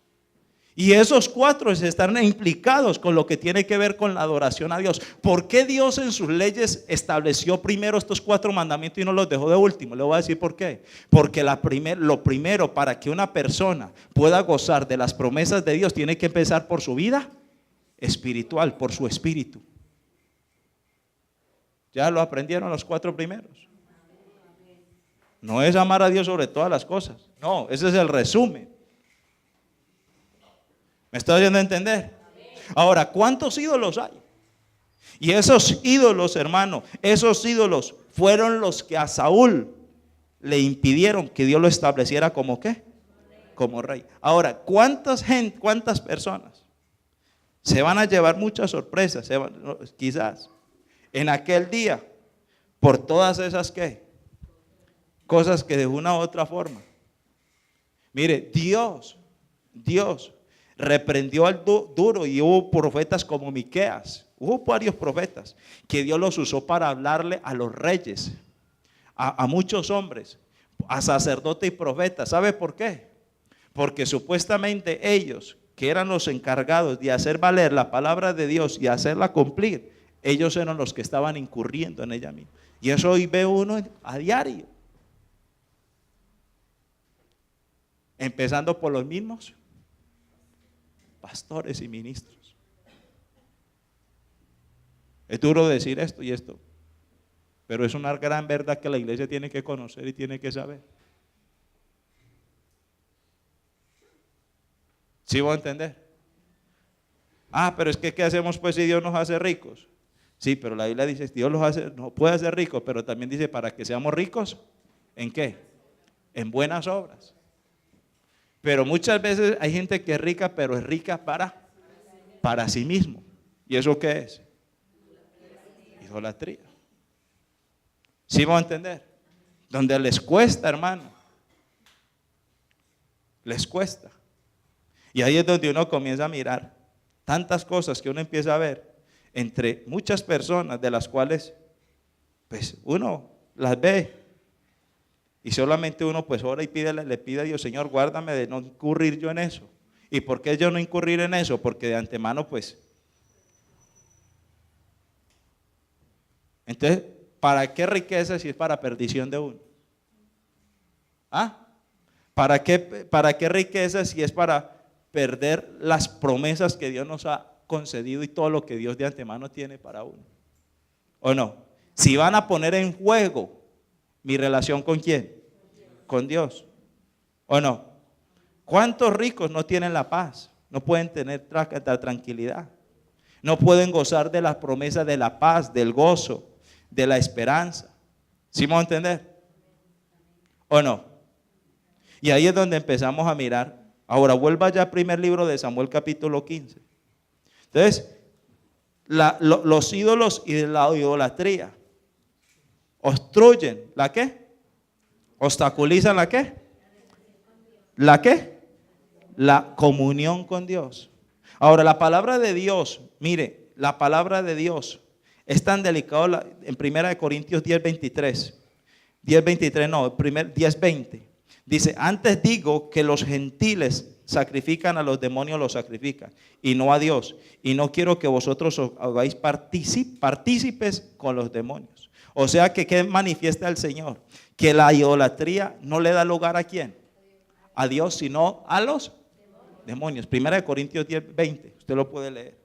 Y esos 4 están implicados con lo que tiene que ver con la adoración a Dios. ¿Por qué Dios en sus leyes estableció primero estos 4 mandamientos y no los dejó de último? Le voy a decir por qué. Porque lo primero para que una persona pueda gozar de las promesas de Dios tiene que empezar por su vida espiritual, por su espíritu. ¿Ya lo aprendieron los 4 primeros? No es amar a Dios sobre todas las cosas. No, ese es el resumen. ¿Me está oyendo entender? Ahora, ¿cuántos ídolos hay? Y esos ídolos, hermano, esos ídolos fueron los que a Saúl le impidieron que Dios lo estableciera como ¿qué? Como rey. Ahora, ¿cuántas personas se van a llevar muchas sorpresas? Quizás en aquel día, por todas esas ¿qué? Cosas que de una u otra forma. Mire, Dios reprendió al duro y hubo profetas como Miqueas. Hubo varios profetas que Dios los usó para hablarle a los reyes, a muchos hombres, a sacerdotes y profetas. ¿Sabe por qué? Porque supuestamente ellos, que eran los encargados de hacer valer la palabra de Dios y hacerla cumplir, ellos eran los que estaban incurriendo en ella misma. Y eso hoy ve uno a diario. Empezando por los mismos pastores y ministros. Es duro decir esto y esto, pero es una gran verdad que la iglesia tiene que conocer y tiene que saber. ¿Sí voy a entender? Pero es que ¿qué hacemos pues si Dios nos hace ricos? Sí, pero la Biblia dice, Dios nos puede hacer ricos, pero también dice para que seamos ricos, ¿en qué? En buenas obras. Pero muchas veces hay gente que es rica, pero es rica para sí mismo. ¿Y eso qué es? Idolatría. ¿Sí van a entender? Donde les cuesta, hermano. Les cuesta. Y ahí es donde uno comienza a mirar tantas cosas que uno empieza a ver entre muchas personas de las cuales pues uno las ve. Y solamente uno pues ora y le pide a Dios, Señor, guárdame de no incurrir yo en eso. ¿Y por qué yo no incurrir en eso? Porque de antemano pues. Entonces, ¿para qué riqueza si es para perdición de uno? ¿Para qué riqueza si es para perder las promesas que Dios nos ha concedido y todo lo que Dios de antemano tiene para uno? ¿O no? Si van a poner en juego mi relación ¿con quién? Con Dios. ¿O no? ¿Cuántos ricos no tienen la paz? No pueden tener la tranquilidad. No pueden gozar de las promesas de la paz, del gozo, de la esperanza. ¿Sí me van a entender? ¿O no? Y ahí es donde empezamos a mirar. Ahora vuelva ya al primer libro de Samuel capítulo 15. Entonces, los ídolos y la idolatría obstruyen, ¿la qué? Obstaculizan ¿la qué? ¿La qué? La comunión con Dios. Ahora, la palabra de Dios, mire, la palabra de Dios es tan delicada en 1 Corintios 10:23. 10:23 no, 10:20. Dice, antes digo que los gentiles sacrifican a los demonios, los sacrifican, y no a Dios. Y no quiero que vosotros os hagáis partícipes con los demonios. O sea que ¿qué manifiesta el Señor? Que la idolatría no le da lugar ¿a quién? A Dios, sino a los demonios. 1 Corintios 10:20, usted lo puede leer.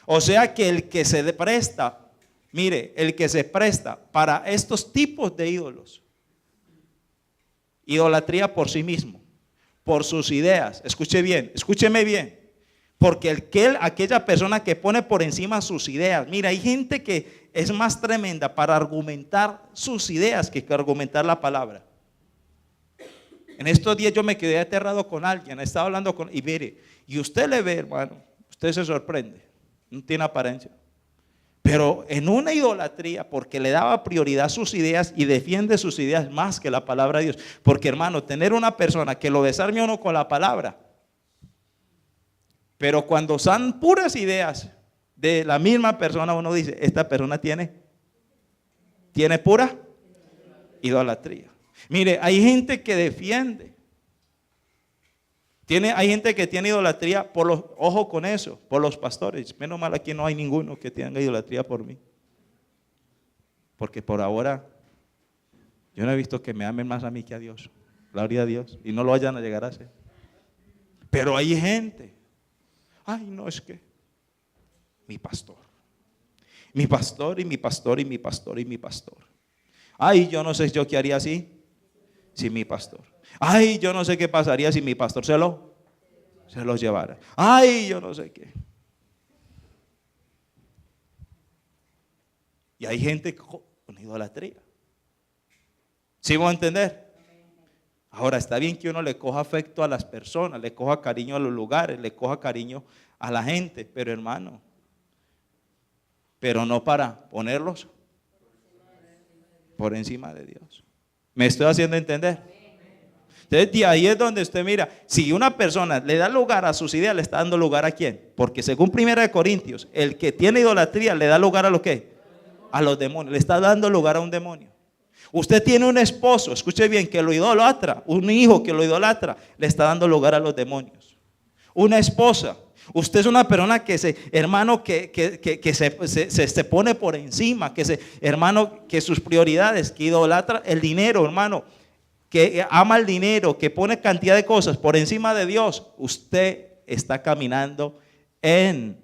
O sea que el que se presta, mire, el que se presta para estos tipos de ídolos, idolatría por sí mismo, por sus ideas, escuche bien, escúcheme bien, Porque aquella persona que pone por encima sus ideas. Mira, hay gente que es más tremenda para argumentar sus ideas que argumentar la palabra. En estos días yo me quedé aterrado con alguien, estaba hablando con, y mire, y usted le ve, hermano, usted se sorprende, no tiene apariencia. Pero en una idolatría, porque le daba prioridad a sus ideas y defiende sus ideas más que la palabra de Dios. Porque, hermano, tener una persona que lo desarme a uno con la palabra, pero cuando son puras ideas de la misma persona, uno dice, esta persona tiene pura idolatría. Mire, hay gente que defiende. Hay gente que tiene idolatría ojo con eso, por los pastores. Menos mal aquí no hay ninguno que tenga idolatría por mí. Porque por ahora yo no he visto que me amen más a mí que a Dios. Gloria a Dios. Y no lo vayan a llegar a hacer. Pero hay gente. Ay, no, es que mi pastor y mi pastor y mi pastor y mi pastor. Ay, yo no sé yo qué haría así sin mi pastor. Ay, yo no sé qué pasaría si mi pastor se los llevara. Ay, yo no sé qué. Y hay gente con idolatría. ¿Sí van a entender? Ahora, está bien que uno le coja afecto a las personas, le coja cariño a los lugares, le coja cariño a la gente, pero hermano, pero no para ponerlos por encima de Dios. ¿Me estoy haciendo entender? Entonces, de ahí es donde usted mira, si una persona le da lugar a sus ideas, ¿le está dando lugar a quién? Porque según 1 Corintios, el que tiene idolatría le da lugar a lo que, a los demonios, le está dando lugar a un demonio. Usted tiene un esposo, escuche bien, que lo idolatra, un hijo que lo idolatra, le está dando lugar a los demonios. Una esposa, usted es una persona que se pone por encima, hermano, que sus prioridades, que idolatra el dinero, hermano, que ama el dinero, que pone cantidad de cosas por encima de Dios. Usted está caminando en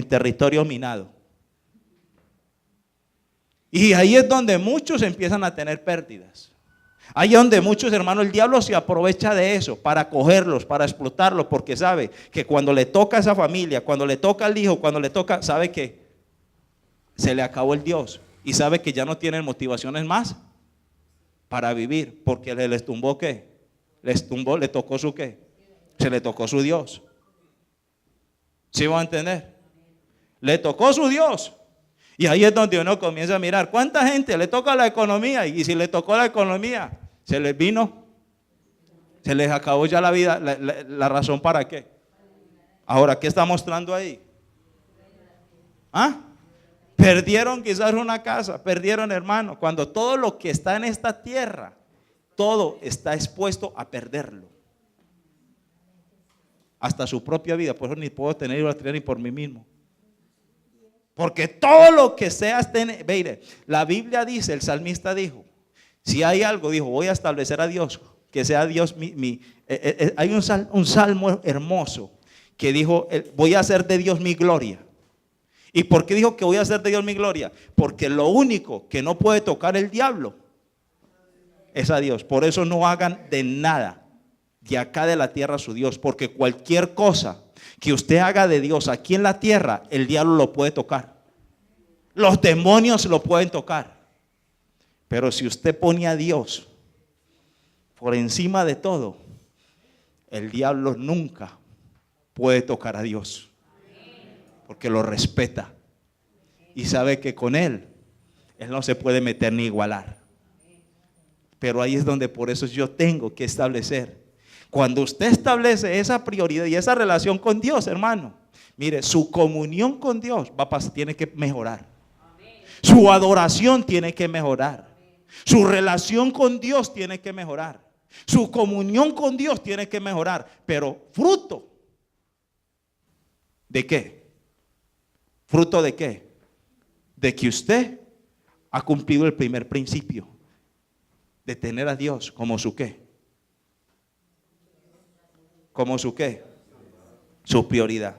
territorio minado. Y ahí es donde muchos empiezan a tener pérdidas. Ahí es donde muchos, hermanos, el diablo se aprovecha de eso para cogerlos, para explotarlos, porque sabe que cuando le toca a esa familia, cuando le toca al hijo, cuando le toca, sabe que se le acabó el Dios y sabe que ya no tienen motivaciones más para vivir, porque les tumbó ¿qué? Le tocó su ¿qué? Se le tocó su Dios. ¿Sí van a entender? Le tocó su Dios. Y ahí es donde uno comienza a mirar cuánta gente le toca la economía, y si le tocó la economía, se les vino, se les acabó ya la vida, la razón para qué. Ahora, ¿qué está mostrando ahí? ¿Ah? Perdieron quizás una casa, perdieron, hermano, cuando todo lo que está en esta tierra, todo está expuesto a perderlo. Hasta su propia vida, por eso ni puedo tener idolatría ni por mí mismo. Porque todo lo que seas, mire, la Biblia dice, el salmista dijo, si hay algo, dijo, voy a establecer a Dios, que sea Dios hay un salmo hermoso que dijo, voy a hacer de Dios mi gloria. ¿Y por qué dijo que voy a hacer de Dios mi gloria? Porque lo único que no puede tocar el diablo es a Dios. Por eso no hagan de nada de acá de la tierra su Dios, porque cualquier cosa que usted haga de Dios aquí en la tierra, el diablo lo puede tocar. Los demonios lo pueden tocar. Pero si usted pone a Dios por encima de todo, el diablo nunca puede tocar a Dios. Porque lo respeta. Y sabe que con él no se puede meter ni igualar. Pero ahí es donde por eso yo tengo que establecer. Cuando usted establece esa prioridad y esa relación con Dios, hermano, mire, su comunión con Dios tiene que mejorar. Su adoración tiene que mejorar. Su relación con Dios tiene que mejorar. Su comunión con Dios tiene que mejorar. Pero fruto ¿de qué? ¿Fruto de qué? De que usted ha cumplido el primer principio de tener a Dios como su qué. ¿Como su qué? Su prioridad.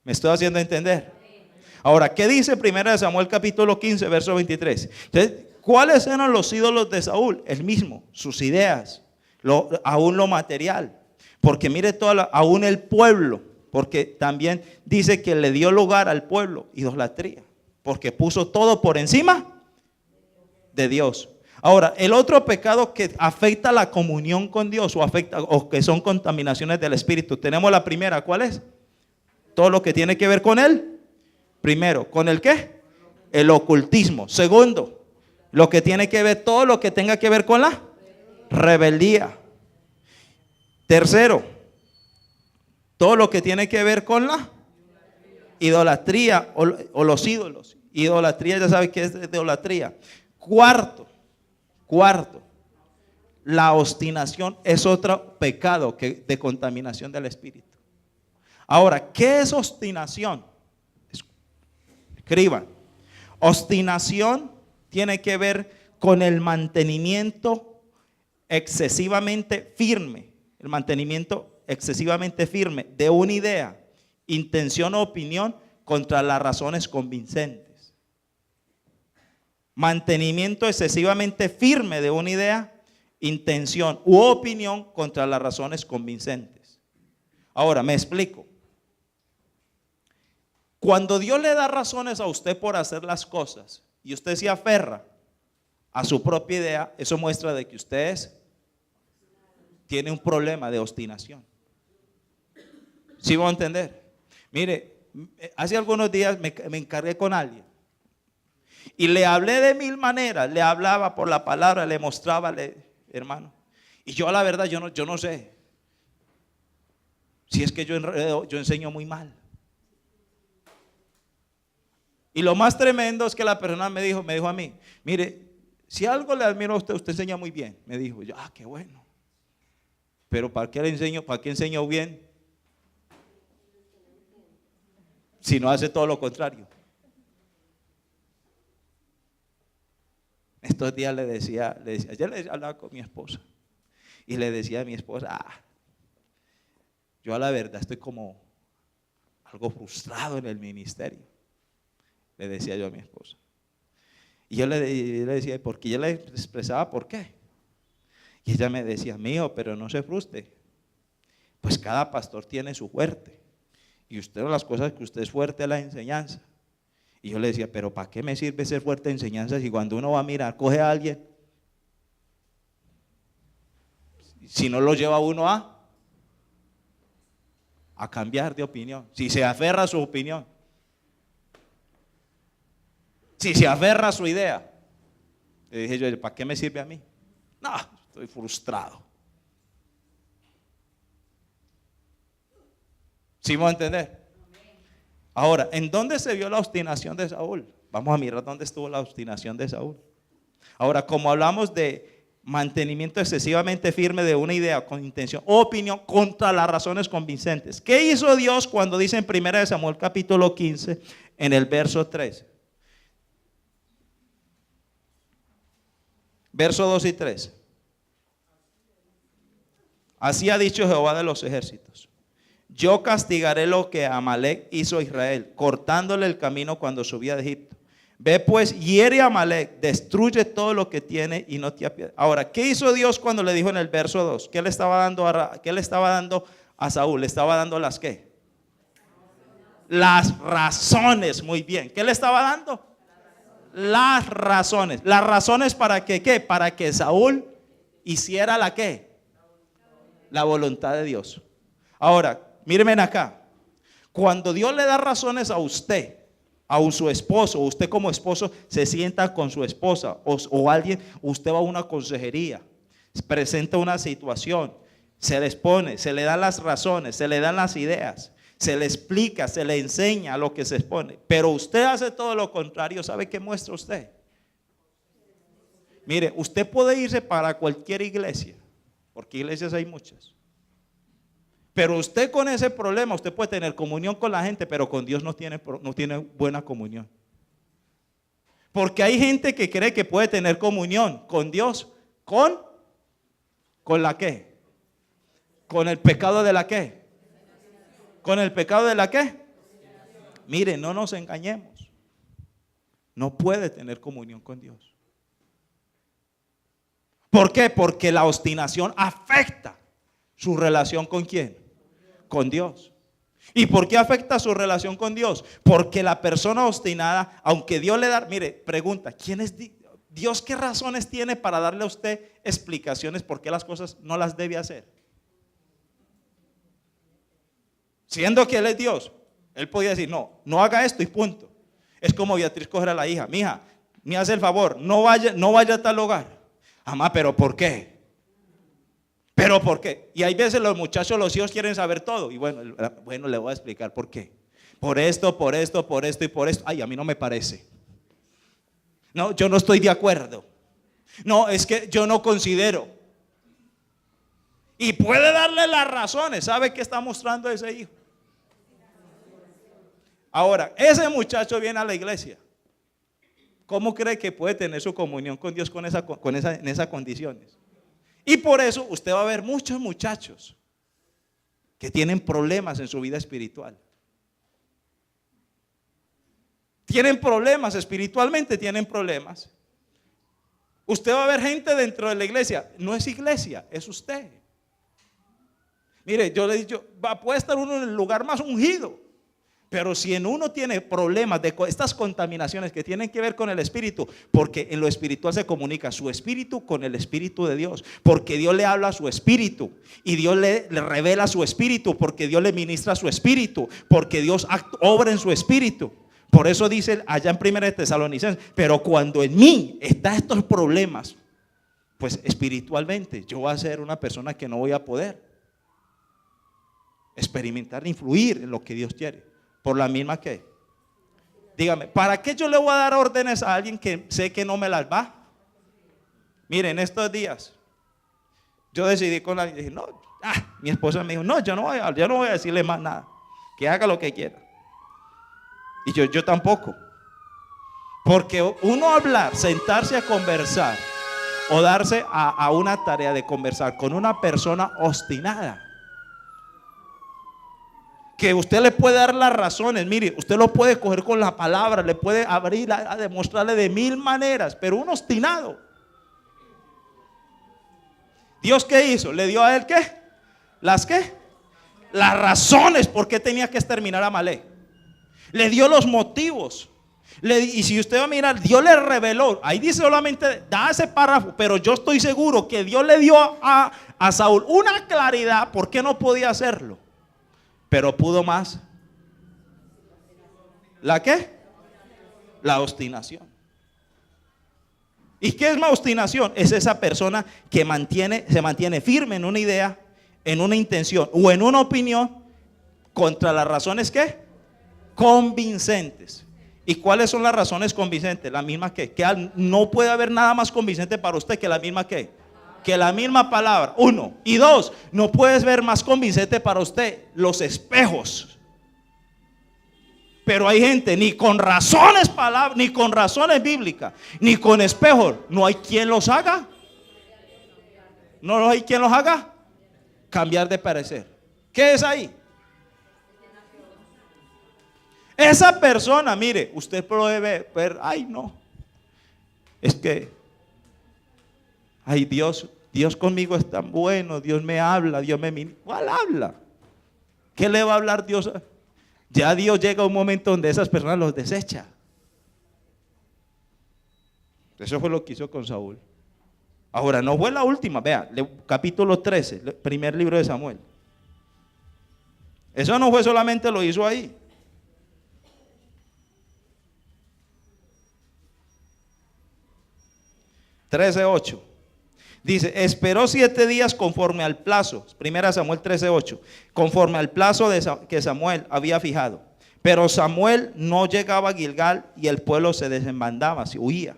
¿Me estoy haciendo entender? Ahora, ¿qué dice 1 Samuel capítulo 15, verso 23? Entonces, ¿cuáles eran los ídolos de Saúl? El mismo, sus ideas, aún lo material. Porque mire, aún el pueblo, porque también dice que le dio lugar al pueblo, idolatría, porque puso todo por encima de Dios. Ahora, el otro pecado que afecta la comunión con Dios o que son contaminaciones del espíritu, tenemos la primera, ¿cuál es? Todo lo que tiene que ver con él. Primero, ¿con el qué? El ocultismo. Segundo, lo que tiene que ver, todo lo que tenga que ver con la rebeldía. Tercero, todo lo que tiene que ver con la idolatría o los ídolos. Idolatría, ya sabe qué es idolatría. Cuarto, la obstinación es otro pecado de contaminación del espíritu. Ahora, ¿qué es obstinación? Escriban. Obstinación tiene que ver con el mantenimiento excesivamente firme. El mantenimiento excesivamente firme de una idea, intención o opinión contra las razones convincentes. Mantenimiento excesivamente firme de una idea, intención u opinión contra las razones convincentes. Ahora, me explico. Cuando Dios le da razones a usted por hacer las cosas y usted se aferra a su propia idea, eso muestra de que usted tiene un problema de obstinación. ¿Sí van a entender? Mire, hace algunos días me encargué con alguien y le hablé de mil maneras, le hablaba por la palabra, le mostraba, hermano. Y yo la verdad, yo no sé si es que yo enseño muy mal. Y lo más tremendo es que la persona me dijo a mí, mire, si algo le admiro a usted, usted enseña muy bien. Me dijo, yo, qué bueno. Pero ¿para qué le enseño? ¿Para qué enseño bien? Si no hace todo lo contrario. Estos días le decía, ayer le hablaba con mi esposa y le decía a mi esposa, yo a la verdad estoy como algo frustrado en el ministerio. Le decía yo a mi esposa. Y yo le decía, porque yo le expresaba por qué. Y ella me decía, mío, pero no se frustre. Pues cada pastor tiene su fuerte. Y usted, las cosas que usted es fuerte es la enseñanza. Y yo le decía, pero ¿para qué me sirve ser fuerte en enseñanza si cuando uno va a mirar, coge a alguien? Si no lo lleva uno a cambiar de opinión. Si se aferra a su opinión. Si se aferra a su idea. Le dije yo, ¿para qué me sirve a mí? No, estoy frustrado. ¿Sí me va a entender? Ahora, ¿en dónde se vio la obstinación de Saúl? Vamos a mirar dónde estuvo la obstinación de Saúl. Ahora, como hablamos de mantenimiento excesivamente firme de una idea con intención o opinión contra las razones convincentes. ¿Qué hizo Dios cuando dice en 1 Samuel capítulo 15 en el verso 13? Verso 2 y 3. Así ha dicho Jehová de los ejércitos. Yo castigaré lo que Amalek hizo a Israel, cortándole el camino cuando subía de Egipto. Ve pues, hiere a Amalek, destruye todo lo que tiene y no te apiades. Ahora, ¿qué hizo Dios cuando le dijo en el verso 2? ¿Qué le estaba dando a Saúl? Le estaba dando las ¿qué? Las razones, muy bien. ¿Qué le estaba dando? Las razones. ¿Las razones para que qué? Para que Saúl hiciera la ¿qué? La voluntad de Dios. Ahora, mírenme acá. Cuando Dios le da razones a usted, a su esposo, o usted como esposo se sienta con su esposa o alguien, usted va a una consejería, presenta una situación, se les pone, se le dan las razones, se le dan las ideas, se le explica, se le enseña lo que se expone, pero usted hace todo lo contrario. ¿Sabe qué muestra usted? Mire, usted puede irse para cualquier iglesia, porque iglesias hay muchas, pero usted con ese problema, usted puede tener comunión con la gente, pero con Dios no tiene buena comunión. Porque hay gente que cree que puede tener comunión con Dios, ¿con la qué? Con el pecado de la qué. ¿Con el pecado de la qué? Mire, no nos engañemos. No puede tener comunión con Dios. ¿Por qué? Porque la obstinación afecta ¿Su relación con quién? Con Dios. ¿Y por qué afecta su relación con Dios? Porque la persona obstinada, aunque Dios le da, mire, pregunta, ¿quién es Dios? ¿Qué razones tiene para darle a usted explicaciones por qué las cosas no las debe hacer? Siendo que Él es Dios, Él podía decir, no haga esto y punto. Es como Beatriz coger a la hija, mija, me hace el favor, no vaya a tal lugar. Mamá, ¿pero por qué? ¿Pero por qué? Y hay veces los muchachos, los hijos quieren saber todo. Y bueno, le voy a explicar por qué. Por esto y por esto. Ay, a mí no me parece. No, yo no estoy de acuerdo. No, es que yo no considero. Y puede darle las razones. ¿Sabe qué está mostrando ese hijo? Ahora, ese muchacho viene a la iglesia. ¿Cómo cree que puede tener su comunión con Dios en esas condiciones? Y por eso usted va a ver muchos muchachos que tienen problemas en su vida espiritual. Tienen problemas espiritualmente, tienen problemas. Usted va a ver gente dentro de la iglesia. No es iglesia, es usted. Mire, yo le he dicho, puede estar uno en el lugar más ungido, pero si en uno tiene problemas de estas contaminaciones que tienen que ver con el espíritu, porque en lo espiritual se comunica su espíritu con el espíritu de Dios, porque Dios le habla a su espíritu y Dios le revela su espíritu, porque Dios le ministra su espíritu, porque Dios obra en su espíritu. Por eso dice allá en 1 Tesalonicenses, pero cuando en mí están estos problemas, pues espiritualmente yo voy a ser una persona que no voy a poder experimentar, influir en lo que Dios quiere. Por la misma que, dígame, ¿para qué yo le voy a dar órdenes a alguien que sé que no me las va? Miren, estos días yo decidí con alguien, dije, mi esposa me dijo, yo no voy a decirle más nada, que haga lo que quiera. Y yo tampoco. Porque uno hablar, sentarse a conversar o darse a una tarea de conversar con una persona obstinada, que usted le puede dar las razones, mire, usted lo puede coger con la palabra, le puede abrir a demostrarle de 1000 maneras, pero un obstinado. ¿Dios qué hizo? ¿Le dio a él qué? ¿Las qué? Las razones por qué tenía que exterminar a Amalek. Le dio los motivos. Y si usted va a mirar, Dios le reveló. Ahí dice solamente, da ese párrafo, pero yo estoy seguro que Dios le dio a Saúl una claridad por qué no podía hacerlo. Pero pudo más. ¿La qué? La obstinación. ¿Y qué es la obstinación? Es esa persona que se mantiene firme en una idea, en una intención o en una opinión contra las razones ¿qué? Convincentes. ¿Y cuáles son las razones convincentes? La misma que no puede haber nada más convincente para usted que la misma que la misma palabra, 1. Y 2, no puedes ver más convincente para usted los espejos. Pero hay gente, ni con razones ni con razones bíblicas, ni con espejos, no hay quien los haga. No hay quien los haga cambiar de parecer. ¿Qué es ahí? Esa persona, mire, usted puede ver, ay no, es que ay, Dios conmigo es tan bueno, Dios me habla, Dios me ministra. ¿Cuál habla? ¿Qué le va a hablar Dios? Ya Dios llega a un momento donde esas personas los desecha. Eso fue lo que hizo con Saúl. Ahora, no fue la última, vea, capítulo 13, primer libro de Samuel. Eso no fue solamente lo hizo ahí. (13:8) dice, esperó 7 días conforme al plazo, 1 Samuel 13:8, conforme al plazo que Samuel había fijado. Pero Samuel no llegaba a Gilgal y el pueblo se desbandaba, se huía.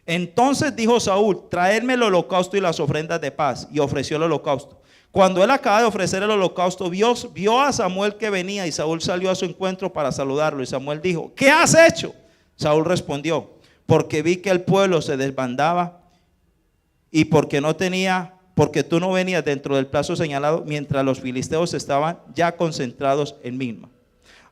Entonces dijo Saúl, traedme el holocausto y las ofrendas de paz, y ofreció el holocausto. Cuando él acaba de ofrecer el holocausto, vio a Samuel que venía, y Saúl salió a su encuentro para saludarlo. Y Samuel dijo, ¿qué has hecho? Saúl respondió, porque vi que el pueblo se desbandaba y porque tú no venías dentro del plazo señalado, mientras los filisteos estaban ya concentrados en Misma.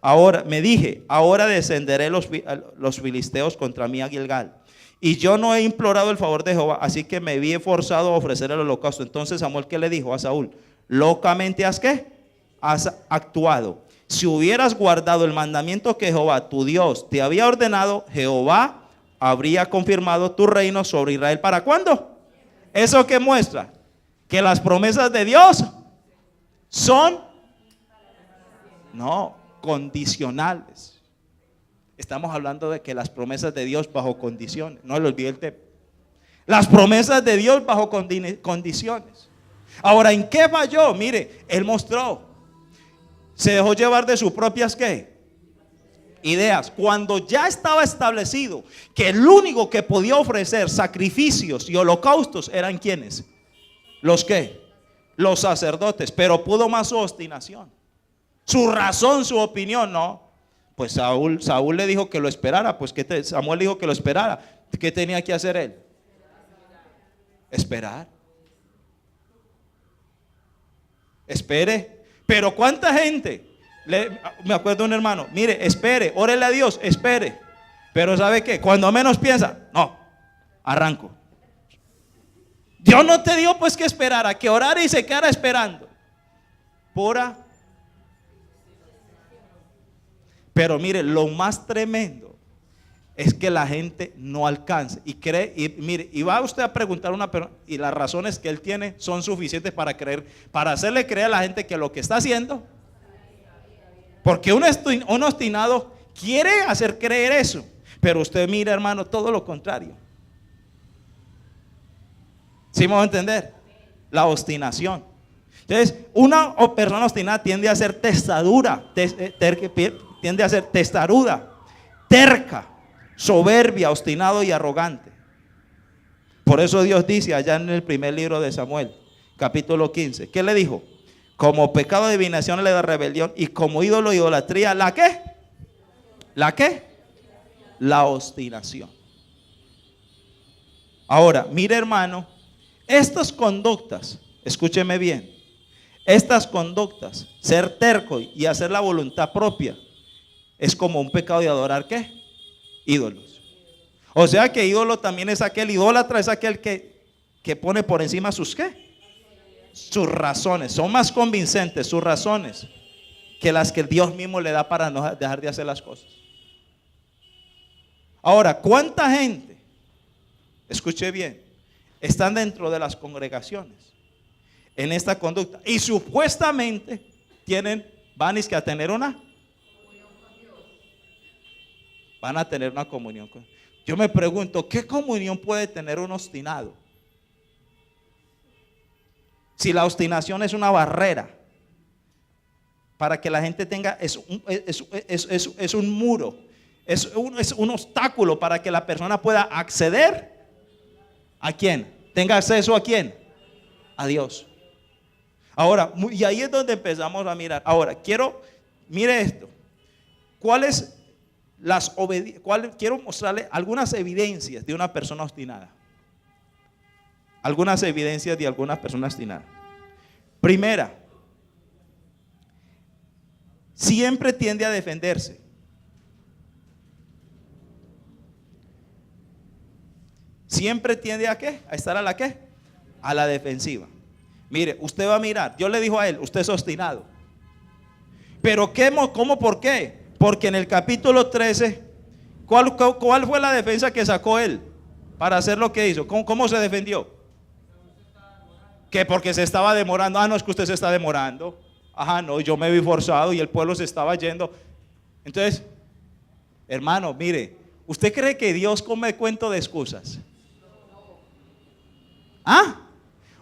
Ahora me dije, ahora descenderé los filisteos contra mí a Gilgal. Y yo no he implorado el favor de Jehová, así que me vi forzado a ofrecer el holocausto. Entonces Samuel, ¿qué le dijo a Saúl? locamente has ¿qué? Has actuado. Si hubieras guardado el mandamiento que Jehová tu Dios te había ordenado, Jehová habría confirmado tu reino sobre Israel. ¿Para cuándo? ¿Eso qué muestra? Que las promesas de Dios son condicionales. Estamos hablando de que las promesas de Dios bajo condiciones. No le olvide el tema. Las promesas de Dios bajo condiciones. Ahora, ¿en qué falló? Mire, él mostró. Se dejó llevar de sus propias ¿qué? Ideas. Cuando ya estaba establecido que el único que podía ofrecer sacrificios y holocaustos eran ¿quiénes? ¿Los qué? Los sacerdotes. Pero pudo más su obstinación. Su razón, su opinión, no. Pues Saúl le dijo que lo esperara. Pues Samuel dijo que lo esperara. ¿Qué tenía que hacer él? Esperar. Espere. Pero ¿cuánta gente? Me acuerdo de un hermano. Mire, espere, órele a Dios, espere. Pero ¿sabe qué? Cuando menos piensa, no, arranco. Dios no te dio pues que esperara, que orara y se quedara esperando. Pura. Pero mire, lo más tremendo es que la gente no alcanza y cree, y mire, y va usted a preguntar a una persona, y las razones que él tiene son suficientes para creer, para hacerle creer a la gente que lo que está haciendo, porque un obstinado quiere hacer creer eso, pero usted mira, hermano, todo lo contrario. ¿Sí me va a entender? La obstinación. Entonces, una persona obstinada tiende a ser testaruda, tiende a ser testaruda, terca, soberbia, obstinado y arrogante. Por eso Dios dice allá en el primer libro de Samuel, capítulo 15, ¿qué le dijo? Como pecado de adivinación, la rebelión, y como ídolo, idolatría, ¿la qué? ¿La qué? La obstinación. Ahora, mire, hermano, estas conductas, escúcheme bien, estas conductas, ser terco y hacer la voluntad propia, es como un pecado de adorar ¿qué? Ídolos. O sea que ídolo también es aquel, idólatra es aquel que pone por encima sus ¿qué? Sus razones. Son más convincentes sus razones que las que Dios mismo le da para no dejar de hacer las cosas. Ahora, ¿cuánta gente, escuche bien, están dentro de las congregaciones en esta conducta y supuestamente van a tener van a tener una comunión con Dios? Yo me pregunto, ¿qué comunión puede tener un obstinado? Si la obstinación es una barrera para que la gente tenga, es un muro, es un obstáculo para que la persona pueda acceder ¿a quién? Tenga acceso ¿a quién? A Dios. Ahora, y ahí es donde empezamos a mirar. Ahora, mire esto. Quiero mostrarle algunas evidencias de una persona obstinada. Algunas evidencias de algunas personas obstinadas. Primera, siempre tiende a defenderse. Siempre tiende ¿a qué? A estar a la ¿qué? A la defensiva. Mire, usted va a mirar, Dios le dijo a él, usted es obstinado. Pero ¿cómo? ¿Por qué? Porque en el capítulo 13, ¿cuál fue la defensa que sacó él para hacer lo que hizo? ¿Cómo se defendió? Que porque se estaba demorando. No, es que usted se está demorando. No, yo me vi forzado y el pueblo se estaba yendo. Entonces, hermano, mire, ¿usted cree que Dios come cuento de excusas?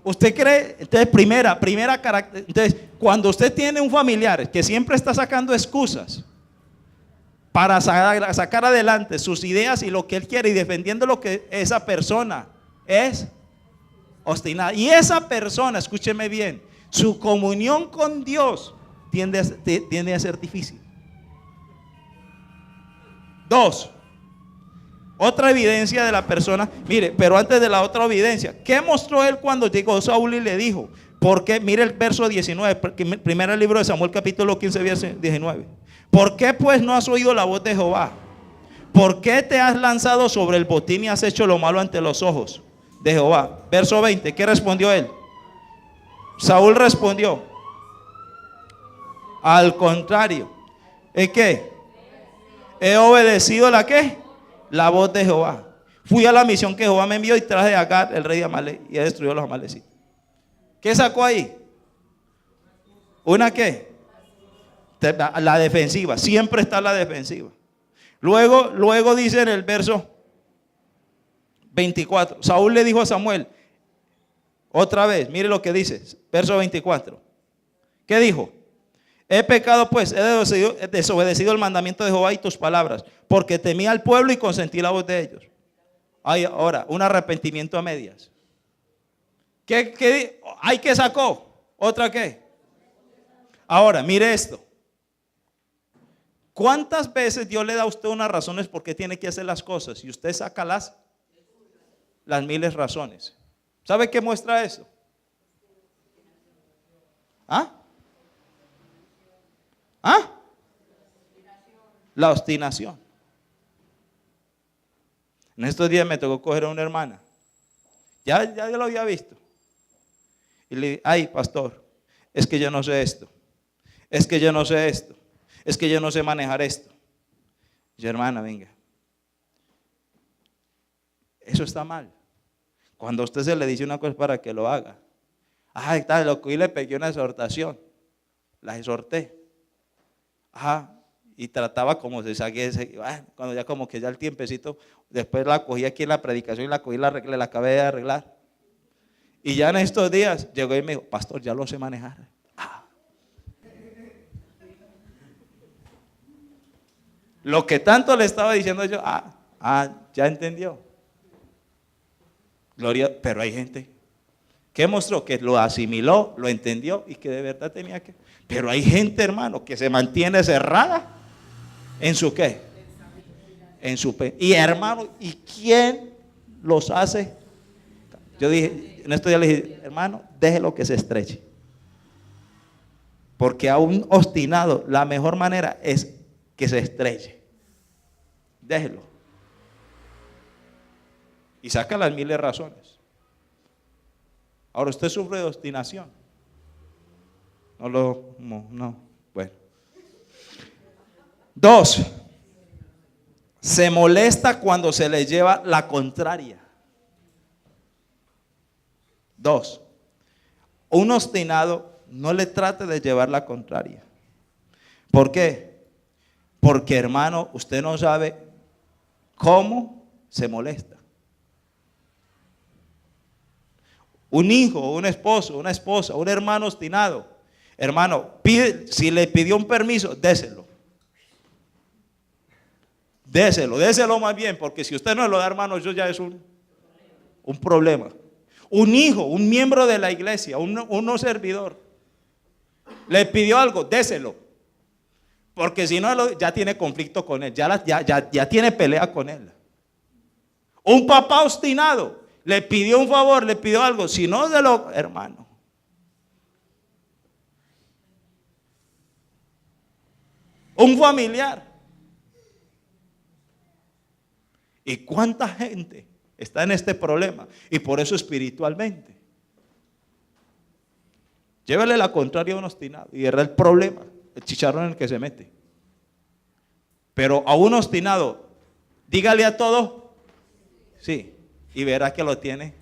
¿Usted cree? Entonces, primera característica. Entonces, cuando usted tiene un familiar que siempre está sacando excusas para sacar adelante sus ideas y lo que él quiere y defendiendo lo que esa persona es obstinada, y esa persona, escúcheme bien, su comunión con Dios tiende a ser difícil. 2. Otra evidencia de la persona, mire, pero antes de la otra evidencia, ¿qué mostró él cuando llegó Saúl y le dijo? Porque mire el verso 19, primer libro de Samuel capítulo 15, verso 19. ¿Por qué pues no has oído la voz de Jehová? ¿Por qué te has lanzado sobre el botín y has hecho lo malo ante los ojos de Jehová? Verso 20, ¿qué respondió él? Saúl respondió: al contrario, ¿es qué? He obedecido la ¿qué? La voz de Jehová. Fui a la misión que Jehová me envió y traje a Agag, el rey de Amalek, y he destruido a los amalecitas. ¿Qué sacó ahí? ¿Una qué? La defensiva. Siempre está la defensiva. Luego dice en el verso 24, Saúl le dijo a Samuel, otra vez, mire lo que dice, verso 24. ¿Qué dijo? He pecado pues, he desobedecido el mandamiento de Jehová y tus palabras, porque temí al pueblo y consentí la voz de ellos. Hay ahora un arrepentimiento a medias. ¿Qué hay que sacó? ¿Otra qué? Ahora, mire esto. ¿Cuántas veces Dios le da a usted unas razones por qué tiene que hacer las cosas? Y usted saca las miles razones. ¿Sabe qué muestra eso? ¿Ah? ¿Ah? La obstinación. En estos días me tocó coger a una hermana. Ya lo había visto. Y le dije, ay, pastor, es que yo no sé esto. Es que yo no sé esto. Es que yo no sé manejar esto. Y hermana, venga. Eso está mal. Cuando a usted se le dice una cosa para que lo haga. Ay, tal, lo que hoy le pegué una exhortación. La exhorté. Ajá. Y trataba como se saque cuando ya como que ya el tiempecito, después la cogí aquí en la predicación y la cogí, la acabé de arreglar. Y ya en estos días llegó y me dijo, pastor, ya lo sé manejar. Lo que tanto le estaba diciendo yo, ya entendió. Gloria, pero hay gente que mostró que lo asimiló, lo entendió y que de verdad tenía que. Pero hay gente, hermano, que se mantiene cerrada en su qué. En su pe. Y hermano, ¿y quién los hace? Yo dije, en estos días le dije, hermano, déjelo que se estreche. Porque a un obstinado, la mejor manera es que se estreche. Déjelo. Y saca las miles razones. Ahora usted sufre de obstinación. No. Bueno. 2. Se molesta cuando se le lleva la contraria. 2. Un obstinado no le trate de llevar la contraria. ¿Por qué? Porque, hermano, usted no sabe cómo se molesta. Un hijo, un esposo, una esposa, un hermano obstinado. Hermano, si le pidió un permiso, déselo. Déselo más bien, porque si usted no lo da, hermano, eso ya es un problema. Un hijo, un miembro de la iglesia, un servidor, le pidió algo, déselo. Porque si no, ya tiene conflicto con él, ya tiene pelea con él. Un papá obstinado, le pidió un favor, le pidió algo, si no, hermano. Un familiar. ¿Y cuánta gente está en este problema? Y por eso espiritualmente. Llévele la contraria a un obstinado y era el problema, el chicharrón en el que se mete. Pero a un obstinado, dígale a todo, sí, y verá que lo tiene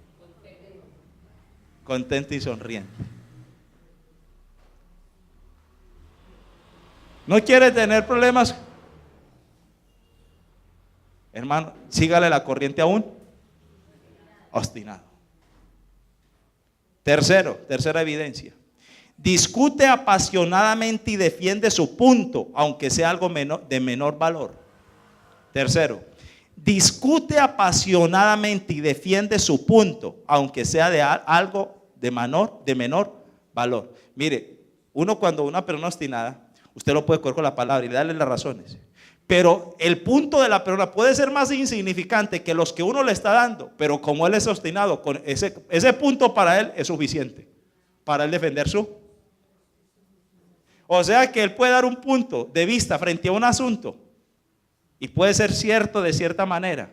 contento y sonriente. ¿No quiere tener problemas? Hermano, sígale la corriente a un obstinado. Tercera evidencia. Discute apasionadamente y defiende su punto, aunque sea algo de menor valor. Tercero, discute apasionadamente y defiende su punto, aunque sea de algo de menor valor. Mire, cuando una persona obstinada, usted lo puede coger con la palabra y darle las razones. Pero el punto de la persona puede ser más insignificante que los que uno le está dando, pero como él es obstinado, con ese punto para él es suficiente para él defender su. O sea que él puede dar un punto de vista frente a un asunto y puede ser cierto de cierta manera,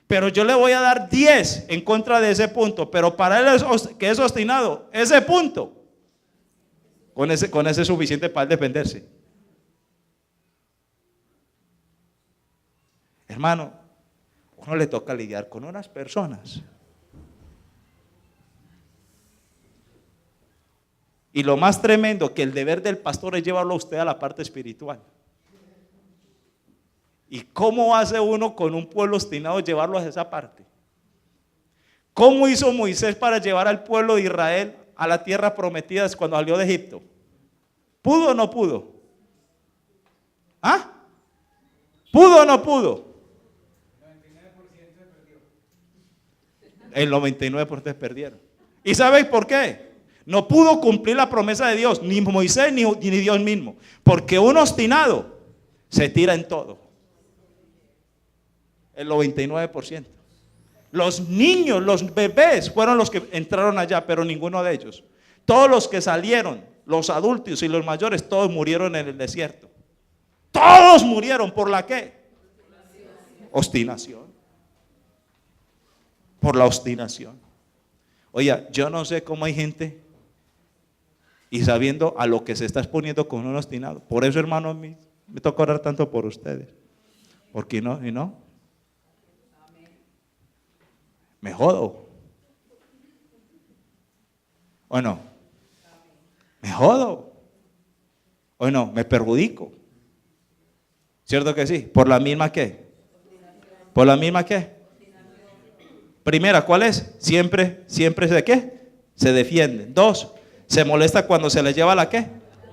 Pero yo le voy a dar 10 en contra de ese punto. Pero para él que es obstinado, ese punto, con ese es suficiente para él defenderse. Hermano, uno le toca lidiar con unas personas. Y lo más tremendo, que el deber del pastor es llevarlo a usted a la parte espiritual. ¿Y cómo hace uno con un pueblo obstinado llevarlo a esa parte? ¿Cómo hizo Moisés para llevar al pueblo de Israel a la tierra prometida cuando salió de Egipto? ¿Pudo o no pudo? ¿Ah? ¿Pudo o no pudo? El 99% perdieron. ¿Y sabéis por qué? No pudo cumplir la promesa de Dios, ni Moisés ni Dios mismo. Porque un obstinado se tira en todo. El 99%. Los niños, los bebés fueron los que entraron allá, pero ninguno de ellos. Todos los que salieron, los adultos y los mayores, todos murieron en el desierto. Todos murieron. ¿Por la qué? Obstinación. Por la obstinación. Oiga, yo no sé cómo hay gente y sabiendo a lo que se está exponiendo con un obstinado. Por eso, hermano, a mí me toca orar tanto por ustedes. Porque no, y no. Me jodo. ¿O no? Me jodo. ¿O no? Me perjudico. ¿Cierto que sí? ¿Por la misma qué? ¿Por la misma qué? Primera, ¿cuál es? Siempre ¿se qué? Se defiende. 2, se molesta cuando se le lleva la qué?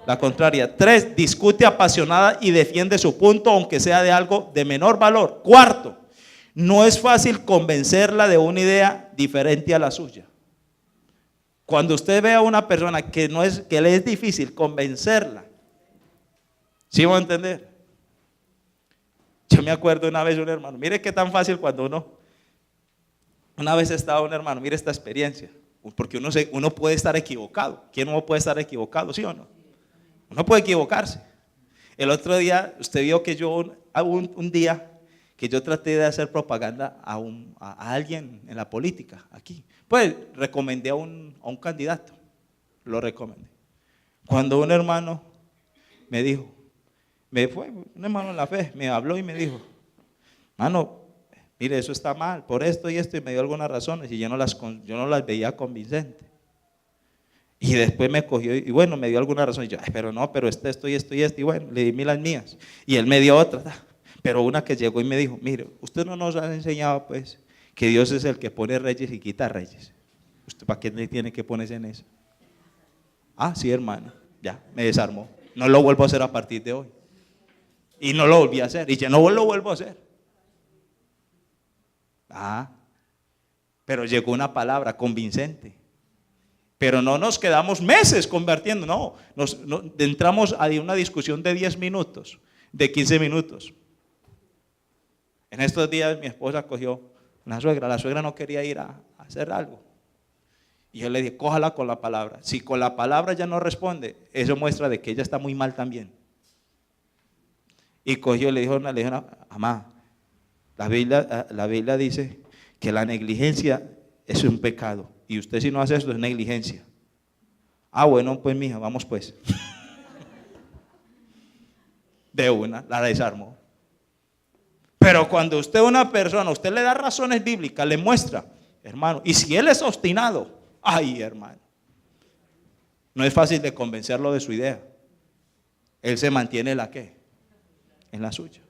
La contraria. 3, discute apasionada y defiende su punto aunque sea de algo de menor valor. 4, no es fácil convencerla de una idea diferente a la suya. Cuando usted ve a una persona que le es difícil convencerla, ¿sí van a entender? Yo me acuerdo una vez de un hermano, mire qué tan fácil cuando una vez estaba un hermano, mire esta experiencia, porque uno puede estar equivocado. ¿Quién no puede estar equivocado, sí o no? Uno puede equivocarse. El otro día, usted vio que un día que yo traté de hacer propaganda a alguien en la política, aquí. Pues recomendé a un candidato, lo recomendé. Cuando un hermano me dijo, un hermano en la fe, me habló y me dijo, mano, mire, eso está mal, por esto y esto, y me dio algunas razones, y yo no las veía convincentes. Y después me cogió, y bueno, me dio algunas razones, y yo, pero esto y esto y esto, y bueno, le di las mías, y él me dio otra, pero una que llegó y me dijo, mire, usted no nos ha enseñado, pues, que Dios es el que pone reyes y quita reyes. ¿Usted para qué le tiene que ponerse en eso? Ah, sí, hermano, ya, me desarmó, no lo vuelvo a hacer a partir de hoy. Y no lo volví a hacer, y ya no lo vuelvo a hacer. Pero llegó una palabra convincente. Pero no nos quedamos meses convirtiendo, no. Entramos a una discusión de 10 minutos, de 15 minutos. En estos días mi esposa cogió la suegra no quería ir a hacer algo. Y yo le dije, cójala con la palabra. Si con la palabra ya no responde, eso muestra de que ella está muy mal también. Y cogió y le dijo, mamá, la Biblia dice que la negligencia es un pecado. Y usted si no hace eso es negligencia. Bueno, pues mija, vamos pues. De una, la desarmó. Pero cuando usted le da razones bíblicas, le muestra, hermano, y si él es obstinado, hermano, no es fácil de convencerlo de su idea. Él se mantiene en la suya.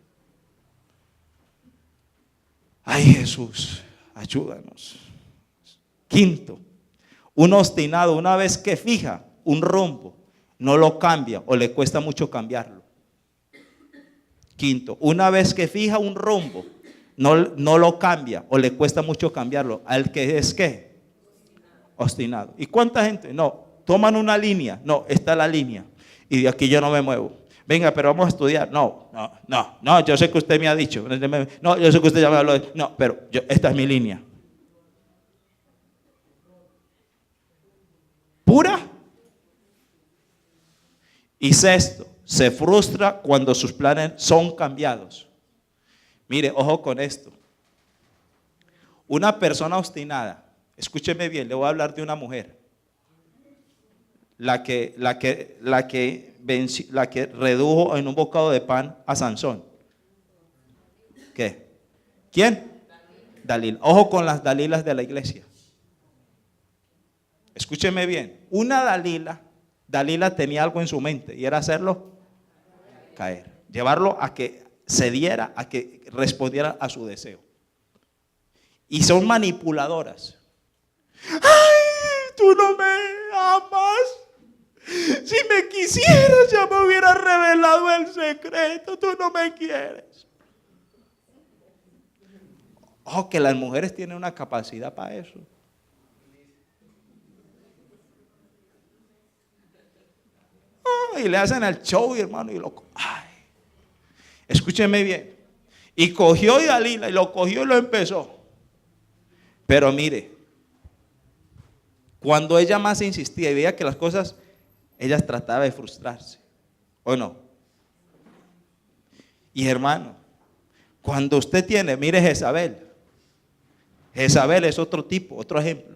Jesús, ayúdanos. 5, un obstinado, una vez que fija un rumbo, no lo cambia o le cuesta mucho cambiarlo. 5, una vez que fija un rumbo, no lo cambia o le cuesta mucho cambiarlo. Al que es ¿qué? Obstinado. ¿Y cuánta gente? No, toman una línea. No, esta es la línea. Y de aquí yo no me muevo. Venga, pero vamos a estudiar. No, yo sé que usted me ha dicho. No, yo sé que usted ya me habló. No, pero esta es mi línea. Pura. Y 6, se frustra cuando sus planes son cambiados. Mire, ojo con esto. Una persona obstinada, escúcheme bien, le voy a hablar de una mujer. La que redujo en un bocado de pan a Sansón. ¿Qué? ¿Quién? Dalila. Ojo con las Dalilas de la iglesia. Escúcheme bien. Una Dalila tenía algo en su mente y era hacerlo caer. Llevarlo a que cediera, a que respondiera a su deseo. Y son manipuladoras. ¡Ay! Tú no me amas. Si me quisieras, ya me hubieras revelado el secreto. Tú no me quieres. Ojo que las mujeres tienen una capacidad para eso. Y le hacen el show, hermano, y loco. Ay. Escúcheme bien. Y cogió a Dalila y lo cogió y lo empezó. Pero mire, cuando ella más insistía y veía que las cosas, ella trataba de frustrarse. ¿O no? Y hermano, cuando usted tiene, mire Jezabel. Jezabel es otro tipo, otro ejemplo.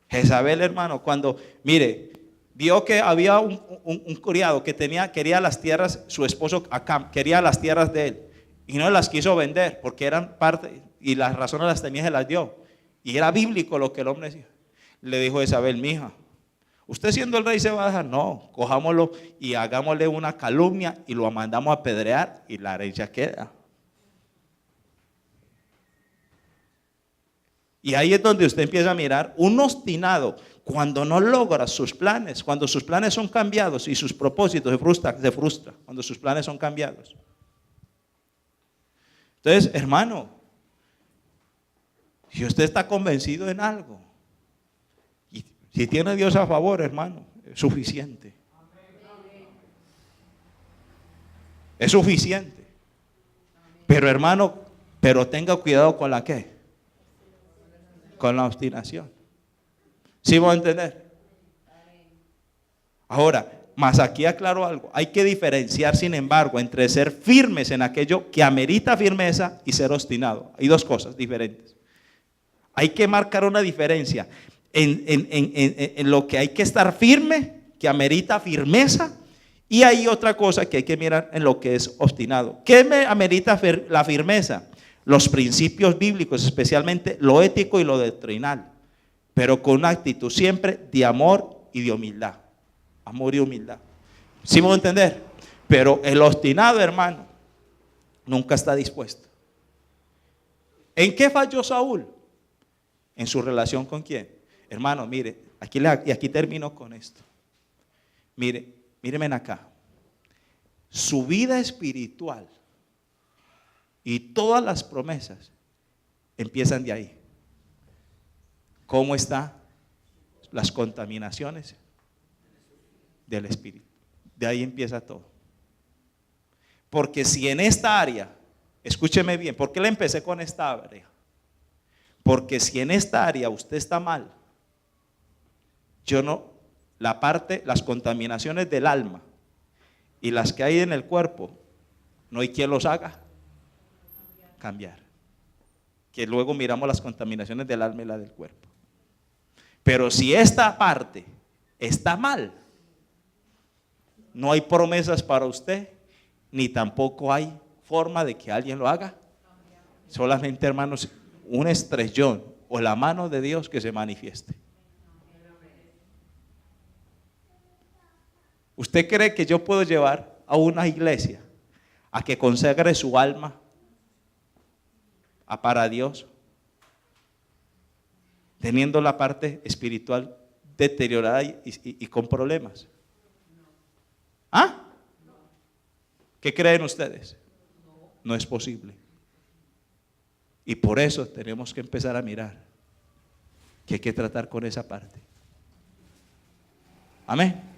Jezabel, hermano, cuando, mire, vio que había un criado que quería las tierras, su esposo Acam, quería las tierras de él. Y no las quiso vender porque eran parte, y las razones las tenía, se las dio. Y era bíblico lo que el hombre decía. Le dijo Jezabel, mija, ¿usted siendo el rey se va a dejar? No, cojámoslo y hagámosle una calumnia y lo mandamos a apedrear y la herencia queda. Y ahí es donde usted empieza a mirar un obstinado cuando no logra sus planes, cuando sus planes son cambiados y sus propósitos se frustra cuando sus planes son cambiados. Entonces, hermano, si usted está convencido en algo, y si tiene a Dios a favor, hermano, es suficiente. Es suficiente. Pero hermano, tenga cuidado con la ¿qué? Con la obstinación. ¿Sí voy a entender? Ahora, más aquí aclaro algo. Hay que diferenciar, sin embargo, entre ser firmes en aquello que amerita firmeza y ser obstinado. Hay dos cosas diferentes. Hay que marcar una diferencia en lo que hay que estar firme, que amerita firmeza, y hay otra cosa que hay que mirar en lo que es obstinado. ¿Qué me amerita la firmeza? Los principios bíblicos, especialmente lo ético y lo doctrinal, pero con una actitud siempre de amor y de humildad. Amor y humildad. ¿Sí me voy a entender? Pero el obstinado, hermano, nunca está dispuesto. ¿En qué falló Saúl? En su relación con quién. Hermano, mire, aquí termino con esto. Míreme acá. Su vida espiritual y todas las promesas empiezan de ahí. ¿Cómo están las contaminaciones del espíritu? De ahí empieza todo. Porque si en esta área, escúcheme bien, ¿por qué le empecé con esta área? Porque si en esta área usted está mal, las contaminaciones del alma y las que hay en el cuerpo, no hay quien los haga cambiar. Que luego miramos las contaminaciones del alma y la del cuerpo. Pero si esta parte está mal, no hay promesas para usted, ni tampoco hay forma de que alguien lo haga. Solamente, hermanos, un estrellón o la mano de Dios que se manifieste. ¿Usted cree que yo puedo llevar a una iglesia a que consagre su alma para Dios, teniendo la parte espiritual deteriorada y con problemas? ¿Ah? ¿Qué creen ustedes? No es posible. Y por eso tenemos que empezar a mirar que hay que tratar con esa parte. Amén.